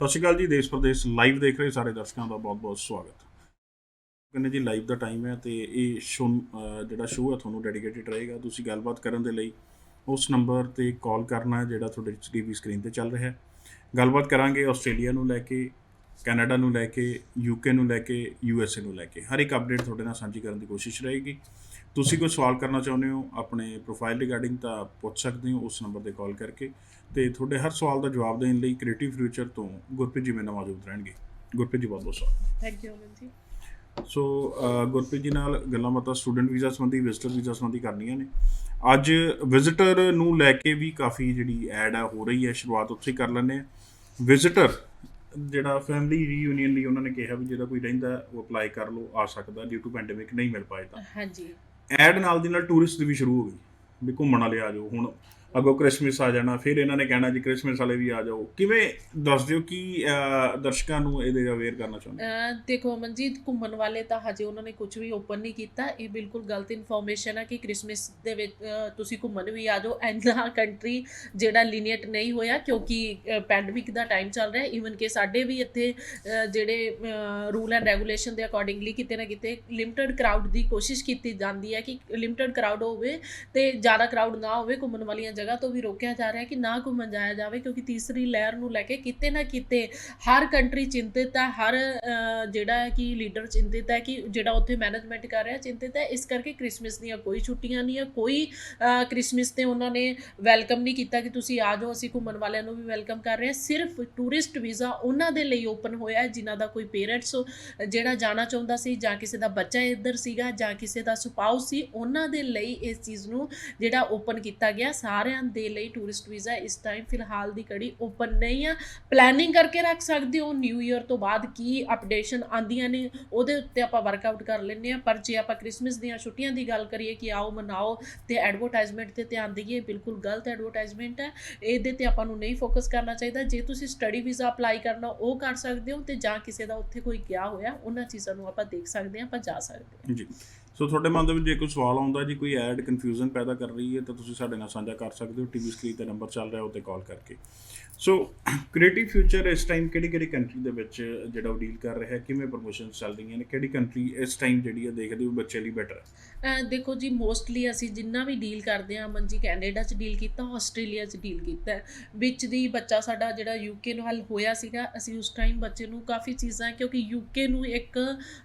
ਸਤਿ ਸ਼੍ਰੀ ਅਕਾਲ ਜੀ। ਦੇਸ਼ ਪ੍ਰਦੇਸ਼ ਲਾਈਵ ਦੇਖ ਰਹੇ ਸਾਰੇ ਦਰਸ਼ਕਾਂ ਦਾ ਬਹੁਤ-ਬਹੁਤ ਸਵਾਗਤ। ਕਹਿੰਦੇ ਜੀ ਲਾਈਵ ਦਾ ਟਾਈਮ ਹੈ ਤੇ ਇਹ ਜਿਹੜਾ ਸ਼ੋਅ ਹੈ ਤੁਹਾਨੂੰ ਡੈਡੀਕੇਟਿਡ ਰਹੇਗਾ। ਤੁਸੀਂ ਗੱਲਬਾਤ ਕਰਨ ਦੇ ਲਈ ਉਸ ਨੰਬਰ ਤੇ ਕਾਲ ਕਰਨਾ ਹੈ ਜਿਹੜਾ ਤੁਹਾਡੇ ਟੀਵੀ ਸਕਰੀਨ ਤੇ ਚੱਲ ਰਿਹਾ ਹੈ। ਗੱਲਬਾਤ ਕਰਾਂਗੇ ਆਸਟ੍ਰੇਲੀਆ ਨੂੰ ਲੈ ਕੇ, ਕੈਨੇਡਾ ਨੂੰ ਲੈ ਕੇ, ਯੂਕੇ ਨੂੰ ਲੈ ਕੇ, USA ਨੂੰ ਲੈ ਕੇ। ਹਰ ਇੱਕ ਅਪਡੇਟ ਤੁਹਾਡੇ ਨਾਲ ਸਾਂਝੀ ਕਰਨ ਦੀ ਕੋਸ਼ਿਸ਼ ਰਹੇਗੀ। ਤੁਸੀਂ ਕੋਈ ਸਵਾਲ ਕਰਨਾ ਚਾਹੁੰਦੇ ਹੋ ਆਪਣੇ ਪ੍ਰੋਫਾਈਲ ਰਿਗਾਰਡਿੰਗ ਤਾਂ ਪੁੱਛ ਸਕਦੇ ਹੋ ਉਸ ਨੰਬਰ 'ਤੇ ਕਾਲ ਕਰਕੇ। ਅਤੇ ਤੁਹਾਡੇ ਹਰ ਸਵਾਲ ਦਾ ਜਵਾਬ ਦੇਣ ਲਈ ਕ੍ਰੀਏਟਿਵ ਫਿਊਚਰ ਤੋਂ ਗੁਰਪ੍ਰੀਤ ਜੀ ਮੇਰੇ ਨਾਲ ਮੌਜੂਦ ਰਹਿਣਗੇ। ਗੁਰਪ੍ਰੀਤ ਜੀ ਬਹੁਤ ਬਹੁਤ ਸਵਾਗਤ। Thank you Aman ji. ਸੋ ਗੁਰਪ੍ਰੀਤ ਜੀ ਨਾਲ ਗੱਲਾਂ ਬਾਤਾਂ ਸਟੂਡੈਂਟ ਵੀਜ਼ਾ ਸੰਬੰਧੀ, ਵਿਜ਼ਟਰ ਵੀਜ਼ਾ ਸੰਬੰਧੀ ਕਰਨੀਆਂ ਨੇ। ਅੱਜ ਵਿਜ਼ਟਰ ਨੂੰ ਲੈ ਕੇ ਵੀ ਕਾਫੀ ਜਿਹੜੀ ਐਡ ਆ ਹੋ ਰਹੀ ਹੈ, ਸ਼ੁਰੂਆਤ ਉੱਥੇ ਹੀ ਕਰ ਲੈਂਦੇ ਹਾਂ। ਵਿਜ਼ਟਰ ਜਿਹੜਾ ਫੈਮਿਲੀ ਰੀਯੂਨੀਅਨ ਲਈ ਉਹਨਾਂ ਨੇ ਕਿਹਾ ਵੀ ਜਿਹੜਾ ਕੋਈ ਰਹਿੰਦਾ ਉਹ ਅਪਲਾਈ ਕਰ ਲਓ, ਆ ਸਕਦਾ, ਡਿਊ ਟੂ ਪੈਂਡੇਮਿਕ ਨਹੀਂ ਮਿਲ ਪਾਏ ਤਾਂ। ਹਾਂਜੀ। ਐਡ ਨਾਲ ਦੀ ਨਾਲ ਟੂਰਿਸਟ ਦੀ ਵੀ ਸ਼ੁਰੂ ਹੋ ਗਈ ਵੀ ਘੁੰਮਣ ਵਾਲੇ ਆ ਜਾਓ। ਹੁਣ ਅੱਗੋਂ ਕ੍ਰਿਸਮਿਸ ਆ ਜਾਣਾ, ਫਿਰ ਇਹਨਾਂ ਨੇ ਕਹਿਣਾ ਜੀ ਕ੍ਰਿਸਮਿਸ ਵਾਲੇ ਵੀ ਆ ਜਾਓ। ਕਿਵੇਂ ਦੱਸ ਦਿਓ ਕਿ ਦਰਸ਼ਕਾਂ ਨੂੰ ਇਹਦੇ ਅਵੇਅਰ ਕਰਨਾ ਚਾਹੁੰਦੇ? ਦੇਖੋ ਅਮਨ ਜੀ, ਘੁੰਮਣ ਵਾਲੇ ਤਾਂ ਹਜੇ ਉਹਨਾਂ ਨੇ ਕੁਝ ਵੀ ਓਪਨ ਨਹੀਂ ਕੀਤਾ। ਇਹ ਬਿਲਕੁਲ ਗਲਤ ਇਨਫੋਰਮੇਸ਼ਨ ਹੈ ਕਿ ਕ੍ਰਿਸਮਿਸ ਦੇ ਵਿੱਚ ਤੁਸੀਂ ਘੁੰਮਣ ਵੀ ਆ ਜਾਓ। ਇੰਨਾ ਕੰਟਰੀ ਜਿਹੜਾ ਲੀਨੀਅਟ ਨਹੀਂ ਹੋਇਆ ਕਿਉਂਕਿ ਪੈਂਡਮਿਕ ਦਾ ਟਾਈਮ ਚੱਲ ਰਿਹਾ। ਈਵਨ ਕਿ ਸਾਡੇ ਵੀ ਇੱਥੇ ਜਿਹੜੇ ਰੂਲ ਐਂਡ ਰੈਗੂਲੇਸ਼ਨ ਦੇ ਅਕੋਰਡਿੰਗਲੀ ਕਿਤੇ ਨਾ ਕਿਤੇ ਲਿਮਟਡ ਕਰਾਊਡ ਦੀ ਕੋਸ਼ਿਸ਼ ਕੀਤੀ ਜਾਂਦੀ ਹੈ ਕਿ ਲਿਮਟਡ ਕਰਾਊਡ ਹੋਵੇ ਅਤੇ ਜ਼ਿਆਦਾ ਕਰਾਊਡ ਨਾ ਹੋਵੇ। ਘੁੰਮਣ ਵਾਲੀਆਂ ਜਗ੍ਹਾ ਤੋਂ ਵੀ ਰੋਕਿਆ ਜਾ ਰਿਹਾ ਕਿ ਨਾ ਘੁੰਮਣ ਜਾਇਆ ਜਾਵੇ ਕਿਉਂਕਿ ਤੀਸਰੀ ਲਹਿਰ ਨੂੰ ਲੈ ਕੇ ਕਿਤੇ ਨਾ ਕਿਤੇ ਹਰ ਕੰਟਰੀ ਚਿੰਤਿਤ ਹੈ, ਹਰ ਜਿਹੜਾ ਕਿ ਲੀਡਰ ਚਿੰਤਿਤ ਹੈ ਕਿ ਜਿਹੜਾ ਉੱਥੇ ਮੈਨੇਜਮੈਂਟ ਕਰ ਰਿਹਾ ਚਿੰਤਿਤ ਹੈ। ਇਸ ਕਰਕੇ ਕ੍ਰਿਸਮਿਸ ਦੀਆਂ ਕੋਈ ਛੁੱਟੀਆਂ ਨਹੀਂ ਹੈ, ਕੋਈ ਕ੍ਰਿਸਮਿਸ 'ਤੇ ਉਹਨਾਂ ਨੇ ਵੈਲਕਮ ਨਹੀਂ ਕੀਤਾ ਕਿ ਤੁਸੀਂ ਆ ਜਾਓ। ਅਸੀਂ ਘੁੰਮਣ ਵਾਲਿਆਂ ਨੂੰ ਵੀ ਵੈਲਕਮ ਕਰ ਰਹੇ ਹਾਂ। ਸਿਰਫ ਟੂਰਿਸਟ ਵੀਜ਼ਾ ਉਹਨਾਂ ਦੇ ਲਈ ਓਪਨ ਹੋਇਆ ਜਿਨ੍ਹਾਂ ਦਾ ਕੋਈ ਪੇਰੈਂਟਸ ਜਿਹੜਾ ਜਾਣਾ ਚਾਹੁੰਦਾ ਸੀ, ਜਾਂ ਕਿਸੇ ਦਾ ਬੱਚਾ ਇੱਧਰ ਸੀਗਾ, ਜਾਂ ਕਿਸੇ ਦਾ ਸਪਾਊਸ ਸੀ, ਉਹਨਾਂ ਦੇ ਲਈ ਇਸ ਚੀਜ਼ ਨੂੰ ਜਿਹੜਾ ਓਪਨ ਕੀਤਾ ਗਿਆ। ਸਾਰਿਆਂ ਦੇ ਲਈ ਟੂਰਿਸਟ ਵੀਜ਼ਾ ਇਸ ਟਾਈਮ ਫਿਲਹਾਲ ਦੀ ਘੜੀ ਓਪਨ ਨਹੀਂ ਆ। ਪਲੈਨਿੰਗ ਕਰਕੇ ਰੱਖ ਸਕਦੇ ਹੋ, ਨਿਊ ਈਅਰ ਤੋਂ ਬਾਅਦ ਕੀ ਅਪਡੇਸ਼ਨ ਆਉਂਦੀਆਂ ਨੇ ਉਹਦੇ ਉੱਤੇ ਆਪਾਂ ਵਰਕਆਊਟ ਕਰ ਲੈਂਦੇ ਹਾਂ। ਪਰ ਜੇ ਆਪਾਂ ਕ੍ਰਿਸਮਿਸ ਦੀਆਂ ਛੁੱਟੀਆਂ ਦੀ ਗੱਲ ਕਰੀਏ ਕਿ ਆਓ ਮਨਾਓ ਅਤੇ ਐਡਵਰਟਾਈਜ਼ਮੈਂਟ 'ਤੇ ਧਿਆਨ ਦੇਈਏ, ਬਿਲਕੁਲ ਗਲਤ ਐਡਵਰਟਾਈਜ਼ਮੈਂਟ ਹੈ। ਇਹਦੇ 'ਤੇ ਆਪਾਂ ਨੂੰ ਨਹੀਂ ਫੋਕਸ ਕਰਨਾ ਚਾਹੀਦਾ। ਜੇ ਤੁਸੀਂ ਸਟੱਡੀ ਵੀਜ਼ਾ ਅਪਲਾਈ ਕਰਨਾ ਉਹ ਕਰ ਸਕਦੇ ਹੋ, ਅਤੇ ਜਾਂ ਕਿਸੇ ਦਾ ਉੱਥੇ ਕੋਈ ਗਿਆ ਹੋਇਆ ਉਹਨਾਂ ਚੀਜ਼ਾਂ ਨੂੰ ਆਪਾਂ ਦੇਖ ਸਕਦੇ ਹਾਂ, ਆਪਾਂ ਜਾ ਸਕਦੇ ਹਾਂ ਜੀ। ਸੋ ਤੁਹਾਡੇ ਮਨ ਦੇ ਵਿੱਚ ਜੇ ਕੋਈ ਸਵਾਲ ਆਉਂਦਾ ਜੀ, ਕੋਈ ਐਡ ਕਨਫਿਊਜ਼ਨ ਪੈਦਾ ਕਰ ਰਹੀ ਹੈ ਤਾਂ ਤੁਸੀਂ ਸਾਡੇ ਨਾਲ ਸਾਂਝਾ ਕਰ ਸਕਦੇ ਹੋ। ਟੀਵੀ ਸਕਰੀਨ 'ਤੇ ਨੰਬਰ ਚੱਲ ਰਿਹਾ ਉਹ 'ਤੇ ਕਾਲ ਕਰਕੇ। ਸੋ ਕ੍ਰੀਏਟਿਵ ਫਿਊਚਰ ਇਸ ਟਾਈਮ ਕਿਹੜੀ ਕੰਟਰੀ ਦੇ ਵਿੱਚ ਜਿਹੜਾ ਉਹ ਡੀਲ ਕਰ ਰਿਹਾ, ਕਿਵੇਂ ਪ੍ਰਮੋਸ਼ਨਸ ਚੱਲ ਰਹੀਆਂ ਨੇ, ਕਿਹੜੀ ਕੰਟਰੀ ਇਸ ਟਾਈਮ ਜਿਹੜੀ ਹੈ ਦੇਖਦੇ ਹੋ ਬੱਚੇ ਲਈ ਬੈਟਰ ਹੈ? ਦੇਖੋ ਜੀ, ਮੋਸਟਲੀ ਅਸੀਂ ਜਿੰਨਾ ਵੀ ਡੀਲ ਕਰਦੇ ਹਾਂ ਅਮਨ ਜੀ, ਕੈਨੇਡਾ 'ਚ ਡੀਲ ਕੀਤਾ, ਆਸਟ੍ਰੇਲੀਆ 'ਚ ਡੀਲ ਕੀਤਾ। ਵਿੱਚ ਦੀ ਬੱਚਾ ਸਾਡਾ ਜਿਹੜਾ UK ਨਾਲ ਹੋਇਆ ਸੀਗਾ, ਅਸੀਂ ਉਸ ਟਾਈਮ ਬੱਚੇ ਨੂੰ ਕਾਫੀ ਚੀਜ਼ਾਂ, ਕਿਉਂਕਿ UK ਨੂੰ ਇੱਕ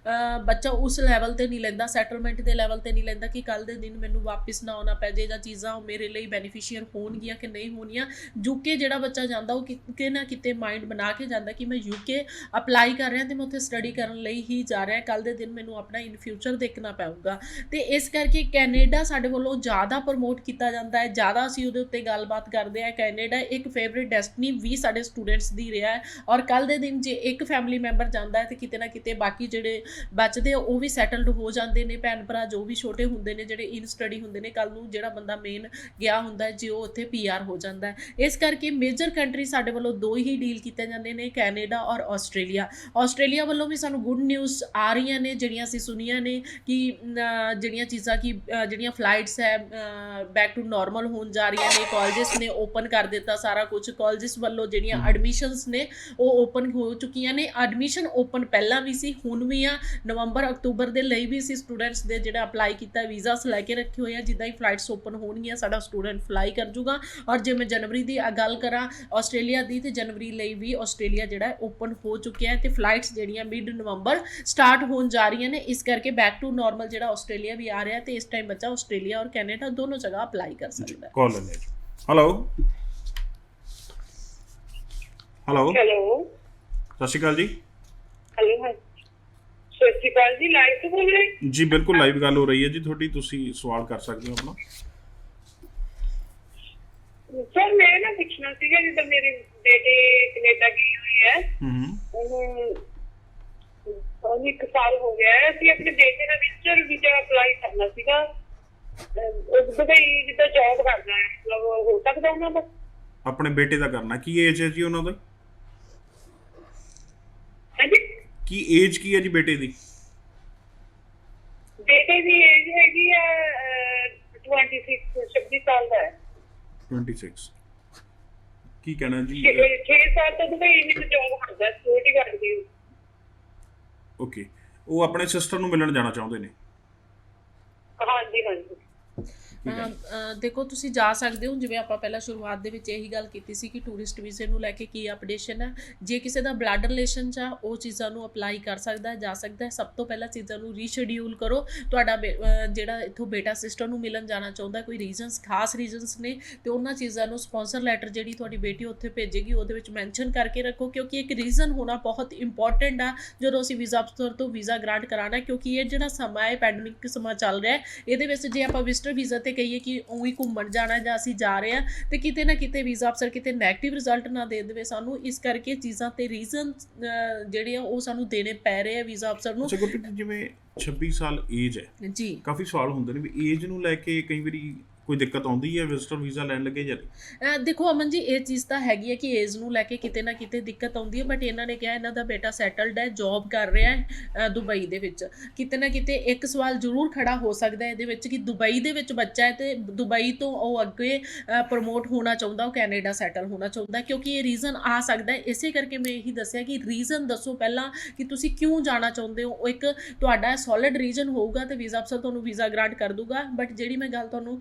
ਬੱਚਾ ਉਸ ਲੈਵਲ ਤੇ ਨਹੀਂ ਲੈਂਦਾ, ਸੈਟਲਮੈਂਟ ਦੇ ਲੈਵਲ 'ਤੇ ਨਹੀਂ ਲੈਂਦਾ ਕਿ ਕੱਲ੍ਹ ਦੇ ਦਿਨ ਮੈਨੂੰ ਵਾਪਿਸ ਨਾ ਆਉਣਾ ਪੈ ਜੇ, ਜਾਂ ਚੀਜ਼ਾਂ ਉਹ ਮੇਰੇ ਲਈ ਬੈਨੀਫੀਸ਼ੀਅਲ ਹੋਣਗੀਆਂ ਕਿ ਨਹੀਂ ਹੋਣੀਆਂ। UK ਜਿਹੜਾ ਬੱਚਾ ਜਾਂਦਾ ਉਹ ਕਿਤੇ ਨਾ ਕਿਤੇ ਮਾਈਂਡ ਬਣਾ ਕੇ ਜਾਂਦਾ ਕਿ ਮੈਂ UK ਅਪਲਾਈ ਕਰ ਰਿਹਾ ਅਤੇ ਮੈਂ ਉੱਥੇ ਸਟੱਡੀ ਕਰਨ ਲਈ ਹੀ ਜਾ ਰਿਹਾ। ਕੱਲ੍ਹ ਦੇ ਦਿਨ ਮੈਨੂੰ ਆਪਣਾ ਇਨ ਫਿਊਚਰ ਦੇਖਣਾ ਪਊਗਾ, ਅਤੇ ਇਸ ਕਰਕੇ ਕੈਨੇਡਾ ਸਾਡੇ ਵੱਲੋਂ ਜ਼ਿਆਦਾ ਪ੍ਰਮੋਟ ਕੀਤਾ ਜਾਂਦਾ ਹੈ, ਜ਼ਿਆਦਾ ਅਸੀਂ ਉਹਦੇ ਉੱਤੇ ਗੱਲਬਾਤ ਕਰਦੇ ਹਾਂ। ਕੈਨੇਡਾ ਇੱਕ ਫੇਵਰੇਟ ਡੈਸਟਨੀ ਵੀ ਸਾਡੇ ਸਟੂਡੈਂਟਸ ਦੀ ਰਿਹਾ ਹੈ, ਔਰ ਕੱਲ੍ਹ ਦੇ ਦਿਨ ਜੇ ਇੱਕ ਫੈਮਿਲੀ ਮੈਂਬਰ ਜਾਂਦਾ ਹੈ ਤਾਂ ਕਿਤੇ ਨਾ ਕਿਤੇ ਬਾਕੀ ਜਿਹੜੇ ਬਚਦੇ ਉਹ ਵੀ ਸੈਟਲਡ ਹੋ ਜਾਂਦੇ ਨੇ। ਭੈਣ ਭਰਾ ਜੋ ਵੀ ਛੋਟੇ ਹੁੰਦੇ ਨੇ, ਜਿਹੜੇ ਇਨ ਸਟੱਡੀ ਹੁੰਦੇ ਨੇ, ਕੱਲ੍ਹ ਨੂੰ ਜਿਹੜਾ ਬੰਦਾ ਮੇਨ ਗਿਆ ਹੁੰਦਾ ਜੇ ਉਹ ਉੱਥੇ PR ਹੋ ਜਾਂਦਾ ਹੈ। ਇਸ ਕਰਕੇ ਮੇਜਰ ਕੰਟਰੀ ਸਾਡੇ ਵੱਲੋਂ ਦੋ ਹੀ ਡੀਲ ਕੀਤੇ ਜਾਂਦੇ ਨੇ, ਕੈਨੇਡਾ ਔਰ ਆਸਟ੍ਰੇਲੀਆ। ਆਸਟ੍ਰੇਲੀਆ ਵੱਲੋਂ ਵੀ ਸਾਨੂੰ ਗੁੱਡ ਨਿਊਜ਼ ਆ ਰਹੀਆਂ ਨੇ ਜਿਹੜੀਆਂ ਅਸੀਂ ਸੁਣੀਆਂ ਨੇ ਕਿ ਜਿਹੜੀਆਂ ਚੀਜ਼ਾਂ ਕਿ ਜਿਹੜੀਆਂ ਫਲਾਈਟਸ ਹੈ ਬੈਕ ਟੂ ਨੋਰਮਲ ਹੋਣ ਜਾ ਰਹੀਆਂ ਨੇ। ਕਾਲਜਿਸ ਨੇ ਓਪਨ ਕਰ ਦਿੱਤਾ ਸਾਰਾ ਕੁਝ, ਕਾਲਜਿਸ ਵੱਲੋਂ ਜਿਹੜੀਆਂ ਐਡਮਿਸ਼ਨਸ ਨੇ ਉਹ ਓਪਨ ਹੋ ਚੁੱਕੀਆਂ ਨੇ। ਐਡਮਿਸ਼ਨ ਓਪਨ ਪਹਿਲਾਂ ਵੀ ਸੀ, ਹੁਣ ਵੀ ਆ। ਨਵੰਬਰ ਅਕਤੂਬਰ ਦੇ ਲਈ ਵੀ ਅਸੀਂ ਸਟੂਡੈਂਟਸ ਦੇ ਜਿਹੜਾ ਅਪਲਾਈ ਕੀਤਾ ਵੀਜ਼ਾਸ ਲੈ ਕੇ ਰੱਖੇ ਹੋਏ ਆ। ਜਿੱਦਾਂ ਹੀ ਫਲਾਈਟਸ ਓਪਨ ਹੋਣਗੀਆਂ ਸਾਡਾ ਸਟੂਡੈਂਟ ਫਲਾਈ ਕਰ ਜੂਗਾ। ਔਰ ਜੇ ਮੈਂ ਜਨਵਰੀ ਦੀ ਗੱਲ ਕਰਾਂ ਆਸਟ੍ਰੇਲੀਆ ਦੀ, ਤੇ ਜਨਵਰੀ ਲਈ ਵੀ ਆਸਟ੍ਰੇਲੀਆ ਜਿਹੜਾ ਓਪਨ ਹੋ ਚੁੱਕਿਆ ਹੈ, ਤੇ ਫਲਾਈਟਸ ਜਿਹੜੀਆਂ ਮਿਡ ਨਵੰਬਰ ਸਟਾਰਟ ਹੋਣ ਜਾ ਰਹੀਆਂ ਨੇ। ਇਸ ਕਰਕੇ ਬੈਕ ਟੂ ਨੋਰਮਲ ਜਿਹੜਾ ਆਸਟ੍ਰੇਲੀਆ ਵੀ ਆ ਰਿਹਾ, ਤੇ ਇਸ ਟਾਈਮ ਬੱਚਾ ਆਸਟ੍ਰੇਲੀਆ ਔਰ ਕੈਨੇਡਾ ਦੋਨੋਂ ਜਗ੍ਹਾ ਅਪਲਾਈ ਕਰ ਸਕਦਾ ਹੈ। ਕਾਲ ਲੈਂਦੇ ਜੀ। ਹੈਲੋ ਹੈਲੋ ਸਤਿ ਸ਼੍ਰੀ ਅਕਾਲ ਜੀ। ਹੈਲੋ ਸਤਿ ਸ਼੍ਰੀ ਅਕਾਲ ਜੀ। ਲਾਈਵ ਤੋਂ ਬੋਲ ਰਹੇ ਜੀ? ਬਿਲਕੁਲ ਲਾਈਵ ਗੱਲ ਹੋ ਰਹੀ ਹੈ ਜੀ ਤੁਹਾਡੀ, ਤੁਸੀਂ ਸਵਾਲ ਕਰ ਸਕਦੇ ਹੋ ਆਪਣਾ। ਸਰ ਮੈਂ ਨਾ ਪੁੱਛਣਾ ਸੀਗਾ, ਜਿੱਦਾਂ ਮੇਰੇ ਬੇਟੇ ਕੈਨੇਡਾ ਗਏ ਹੋਏ ਹੈ, ਉਹਨੂੰ 1 ਸਾਲ ਹੋ ਗਿਆ ਹੈ। ਅਸੀਂ ਆਪਣੇ ਬੇਟੇ ਦਾ ਵਿਜ਼ਟਰ ਵੀਜ਼ਾ ਅਪਲਾਈ ਕਰਨਾ ਸੀਗਾ। ਦੁਬਈ ਜਿੱਦਾਂ ਜੌਬ ਕਰਨਾ ਹੈ, ਮਤਲਬ ਹੋ ਸਕਦਾ ਉਹਨਾਂ ਦਾ? ਆਪਣੇ ਬੇਟੇ ਦਾ ਕਰਨਾ। ਕੀ ਏਜ ਹੈ ਜੀ ਉਹਨਾਂ ਦੀ? ਹਾਂਜੀ, ਕੀ ਏਜ ਕੀ ਹੈ ਜੀ ਬੇਟੇ ਦੀ? ਬੇਟੇ ਦੀ ਏਜ ਹੈਗੀ ਹੈ 26 ਸਾਲ ਦਾ ਹੈ। 26। ਕੀ ਕਹਿਣਾ ਜੀ? 6 ਸਾਲ ਤੋਂ ਦੁਬਈ ਵਿੱਚ ਜੌਬ ਕਰਦਾ, ਸਿਕਿਉਰਿਟੀ ਗਾਰਡ ਦੀ। ਓਕੇ, ਉਹ ਆਪਣੇ ਸਿਸਟਰ ਨੂੰ ਮਿਲਣ ਜਾਣਾ ਚਾਹੁੰਦੇ ਨੇ। ਹਾਂਜੀ ਹਾਂਜੀ। ਦੇਖੋ ਤੁਸੀਂ ਜਾ ਸਕਦੇ ਹੋ, ਜਿਵੇਂ ਆਪਾਂ ਪਹਿਲਾਂ ਸ਼ੁਰੂਆਤ ਦੇ ਵਿੱਚ ਇਹੀ ਗੱਲ ਕੀਤੀ ਸੀ ਕਿ ਟੂਰਿਸਟ ਵੀਜ਼ੇ ਨੂੰ ਲੈ ਕੇ ਕੀ ਅਪਡੇਸ਼ਨ ਹੈ। ਜੇ ਕਿਸੇ ਦਾ ਬਲੱਡ ਰਿਲੇਸ਼ਨ 'ਚ ਆ, ਉਹ ਚੀਜ਼ਾਂ ਨੂੰ ਅਪਲਾਈ ਕਰ ਸਕਦਾ ਹੈ, ਜਾ ਸਕਦਾ ਹੈ। ਸਭ ਤੋਂ ਪਹਿਲਾਂ ਚੀਜ਼ਾਂ ਨੂੰ ਰੀਸ਼ਡਿਊਲ ਕਰੋ। ਤੁਹਾਡਾ ਜਿਹੜਾ ਇੱਥੋਂ ਬੇਟਾ ਸਿਸਟਰ ਨੂੰ ਮਿਲਣ ਜਾਣਾ ਚਾਹੁੰਦਾ, ਕੋਈ ਰੀਜ਼ਨਸ, ਖਾਸ ਰੀਜ਼ਨਸ ਨੇ, ਤੇ ਉਹਨਾਂ ਚੀਜ਼ਾਂ ਨੂੰ ਸਪਾਂਸਰ ਲੈਟਰ ਜਿਹੜੀ ਤੁਹਾਡੀ ਬੇਟੀ ਉੱਥੇ ਭੇਜੇਗੀ ਉਹਦੇ ਵਿੱਚ ਮੈਂਸ਼ਨ ਕਰਕੇ ਰੱਖੋ, ਕਿਉਂਕਿ ਇੱਕ ਰੀਜ਼ਨ ਹੋਣਾ ਬਹੁਤ ਇੰਪੋਰਟੈਂਟ ਆ ਜਦੋਂ ਅਸੀਂ ਵੀਜ਼ਾ ਅਫਸਰ ਤੋਂ ਵੀਜ਼ਾ ਗ੍ਰਾਂਟ ਕਰਾਉਣਾ। ਕਿਉਂਕਿ ਇਹ ਜਿਹੜਾ ਸਮਾਂ ਹੈ, ਪੈਂਡੇਮਿਕ ਸਮਾਂ ਚੱਲ ਰਿਹਾ ਹੈ, ਇਹਦੇ ਵਿੱਚ ਜੇ ਆਪਾਂ ਵਿਜ਼ਟਰ ਵੀਜ਼ਾ ਤੇ ਕਹੀਏ ਕਿ ਉਹੀ ਘੁੰਮਣ ਜਾਣਾ ਜਾਂ ਅਸੀਂ ਜਾ ਰਹੇ ਹਾਂ, ਤੇ ਕਿਤੇ ਨਾ ਕਿਤੇ ਵੀਜ਼ਾ ਅਫਸਰ ਕਿਤੇ ਨੈਗੇਟਿਵ ਰਿਜ਼ਲਟ ਨਾ ਦੇ ਦੇਵੇ ਸਾਨੂੰ। ਇਸ ਕਰਕੇ ਚੀਜ਼ਾਂ ਤੇ ਰੀਜ਼ਨ ਜਿਹੜੇ ਆ ਉਹ ਸਾਨੂੰ ਦੇਣੇ ਪੈ ਰਹੇ ਆ ਵੀਜ਼ਾ ਅਫਸਰ ਨੂੰ। ਅੱਛਾ ਗੁਰਪ੍ਰੀਤ, ਜਿਵੇਂ 26 ਸਾਲ ਏਜ ਹੈ ਜੀ, ਕਾਫੀ ਸਵਾਲ ਹੁੰਦੇ ਨੇ ਵੀ ਏਜ ਨੂੰ ਲੈ ਕੇ ਕਈ ਵਾਰੀ ਕੋਈ ਦਿੱਕਤ ਆਉਂਦੀ ਹੈ ਵਿਜ਼ਟਰ ਵੀਜ਼ਾ ਲੈਣ ਲੱਗੇ ਜਾਂ ਨਹੀਂ? ਦੇਖੋ ਅਮਨ ਜੀ, ਇਹ ਚੀਜ਼ ਤਾਂ ਹੈਗੀ ਹੈ ਕਿ ਏਜ ਨੂੰ ਲੈ ਕੇ ਕਿਤੇ ਨਾ ਕਿਤੇ ਦਿੱਕਤ ਆਉਂਦੀ ਹੈ, ਬਟ ਇਹਨਾਂ ਨੇ ਕਿਹਾ ਇਹਨਾਂ ਦਾ ਬੇਟਾ ਸੈਟਲਡ ਹੈ, ਜੌਬ ਕਰ ਰਿਹਾ ਹੈ ਦੁਬਈ ਦੇ ਵਿੱਚ। ਕਿਤੇ ਨਾ ਕਿਤੇ ਇੱਕ ਸਵਾਲ ਜ਼ਰੂਰ ਖੜਾ ਹੋ ਸਕਦਾ ਹੈ ਇਹਦੇ ਵਿੱਚ ਕਿ ਦੁਬਈ ਦੇ ਵਿੱਚ ਬੱਚਾ ਹੈ ਤੇ ਦੁਬਈ ਤੋਂ ਉਹ ਅੱਗੇ ਪ੍ਰਮੋਟ ਹੋਣਾ ਚਾਹੁੰਦਾ, ਉਹ ਕੈਨੇਡਾ ਸੈਟਲ ਹੋਣਾ ਚਾਹੁੰਦਾ, ਕਿਉਂਕਿ ਇਹ ਰੀਜ਼ਨ ਆ ਸਕਦਾ ਹੈ। ਇਸੇ ਕਰਕੇ ਮੈਂ ਇਹੀ ਦੱਸਿਆ ਕਿ ਰੀਜ਼ਨ ਦੱਸੋ ਪਹਿਲਾਂ ਕਿ ਤੁਸੀਂ ਕਿਉਂ ਜਾਣਾ ਚਾਹੁੰਦੇ ਹੋ। ਉਹ ਇੱਕ ਤੁਹਾਡਾ ਸੋਲਿਡ ਰੀਜ਼ਨ ਹੋਊਗਾ ਤੇ ਵੀਜ਼ਾ ਅਫਸਰ ਤੁਹਾਨੂੰ ਵੀਜ਼ਾ ਗ੍ਰਾਂਟ ਕਰ ਦੂਗਾ। ਬਟ ਜਿਹੜੀ ਮੈਂ ਗੱਲ ਤੁਹਾਨੂੰ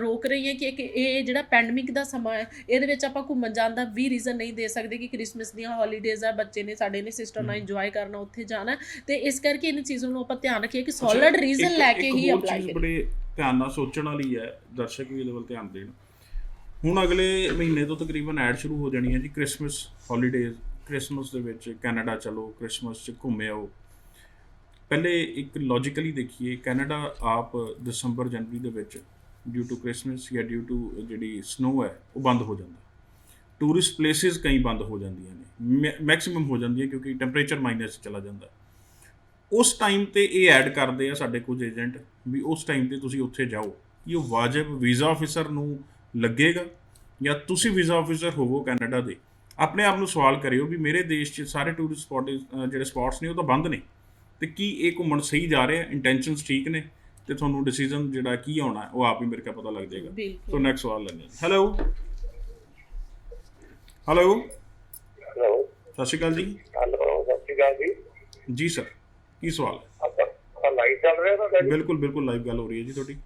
ਰੋਕ ਰਹੀ ਹੈ ਕਿ ਇਹ ਜਿਹੜਾ ਪੈਂਡੇਮਿਕ ਦਾ ਸਮਾਂ ਹੈ, ਇਹਦੇ ਵਿੱਚ ਆਪਾਂ ਘੁੰਮਣ ਜਾਣ ਦਾ ਵੀ ਰੀਜ਼ਨ ਨਹੀਂ ਦੇ ਸਕਦੇ ਕਿ ਕ੍ਰਿਸਮਸ ਦੀਆਂ ਹੌਲੀਡੇਜ਼ ਆ, ਬੱਚੇ ਨੇ ਸਾਡੇ ਨੇ ਸਿਸਟਰ ਨਾਲ ਇੰਜੋਏ ਕਰਨਾ, ਉੱਥੇ ਜਾਣਾ। ਤੇ ਇਸ ਕਰਕੇ ਇਹਨਾਂ ਚੀਜ਼ਾਂ ਨੂੰ ਆਪਾਂ ਧਿਆਨ ਰੱਖੀਏ ਕਿ ਸੋਲਿਡ ਰੀਜ਼ਨ ਲੈ ਕੇ ਹੀ ਅਪਲਾਈ ਕਰੀਏ। ਬੜੇ ਧਿਆਨ ਨਾਲ ਸੋਚਣ ਵਾਲੀ ਹੈ, ਦਰਸ਼ਕ ਵੀ ਇਹਦੇ ਵੱਲ ਧਿਆਨ ਦੇਣ। ਹੁਣ ਅਗਲੇ ਮਹੀਨੇ ਤੋਂ ਤਕਰੀਬਨ ਐਡ ਸ਼ੁਰੂ ਹੋ ਜਾਣੀ ਹੈ ਜੀ, ਕ੍ਰਿਸਮਸ ਹੌਲੀਡੇਜ਼। ਕ੍ਰਿਸਮਸ ਦੇ ਵਿੱਚ ਕੈਨੇਡਾ ਚਲੋ, ਕ੍ਰਿਸਮਸ 'ਚ ਘੁੰਮੇ ਆਓ। ਪਹਿਲੇ ਇੱਕ ਲੌਜੀਕਲੀ ਦੇਖੀਏ, ਕੈਨੇਡਾ ਆਪ ਦਸੰਬਰ ਜਨਵਰੀ ਦੇ ਵਿੱਚ ਡਿਊ ਟੂ ਕ੍ਰਿਸਮਸ ਜਾਂ ਡਿਊ ਟੂ ਜਿਹੜੀ ਸਨੋ ਹੈ ਉਹ ਬੰਦ ਹੋ ਜਾਂਦਾ। ਟੂਰਿਸਟ ਪਲੇਸਿਸ ਕਈ ਬੰਦ ਹੋ ਜਾਂਦੀਆਂ ਨੇ, ਮੈਕਸਿਮਮ ਹੋ ਜਾਂਦੀਆਂ ਕਿਉਂਕਿ ਟੈਂਪਰੇਚਰ ਮਾਈਨਸ ਚਲਾ ਜਾਂਦਾ। ਉਸ ਟਾਈਮ 'ਤੇ ਇਹ ਐਡ ਕਰਦੇ ਆ ਸਾਡੇ ਕੁਝ ਏਜੰਟ ਵੀ ਉਸ ਟਾਈਮ 'ਤੇ ਤੁਸੀਂ ਉੱਥੇ ਜਾਓ। ਕੀ ਉਹ ਵਾਜਬ ਵੀਜ਼ਾ ਆਫਿਸਰ ਨੂੰ ਲੱਗੇਗਾ ਜਾਂ ਤੁਸੀਂ ਵੀਜ਼ਾ ਆਫਿਸਰ ਹੋਵੋ ਕੈਨੇਡਾ ਦੇ? ਆਪਣੇ ਆਪ ਨੂੰ ਸਵਾਲ ਕਰਿਓ ਵੀ ਮੇਰੇ ਦੇਸ਼ 'ਚ ਸਾਰੇ ਟੂਰਿਸਟ ਸਪੌਟ ਜਿਹੜੇ ਸਪੌਟਸ ਨੇ ਉਹ ਤਾਂ ਬੰਦ ਨੇ, ਅਤੇ ਕੀ ਇਹ ਘੁੰਮਣ ਸਹੀ ਜਾ ਰਿਹਾ, ਇੰਟੈਂਸ਼ਨਸ ਠੀਕ ਨੇ, ਤੇ ਤੁਹਾਨੂੰ ਡਿਸੀਜਨ ਜਿਹੜਾ ਕੀ ਆਉਣਾ ਉਹ ਆਪ ਹੀ ਮੇਰੇ ਕੋਲ ਪਤਾ ਲੱਗ ਜਾਏਗਾ। ਸੋ ਨੈਕਸਟ ਸਵਾਲ ਲੈਂਦੇ ਹਾਂ। ਹੈਲੋ ਹੈਲੋ, ਸਤਿ ਸ਼੍ਰੀ ਅਕਾਲ ਜੀ। ਹੈਲੋ, ਸਤਿ ਸ਼੍ਰੀ ਅਕਾਲ ਜੀ। ਜੀ ਸਰ, ਕੀ ਸਵਾਲ ਹੈ? ਆਪਾਂ ਲਾਈਵ ਚੱਲ ਰਿਹਾ ਤੁਹਾਡਾ? ਬਿਲਕੁਲ ਬਿਲਕੁਲ ਲਾਈਵ ਗੱਲ ਹੋ ਰਹੀ ਹੈ ਜੀ ਤੁਹਾਡੀ।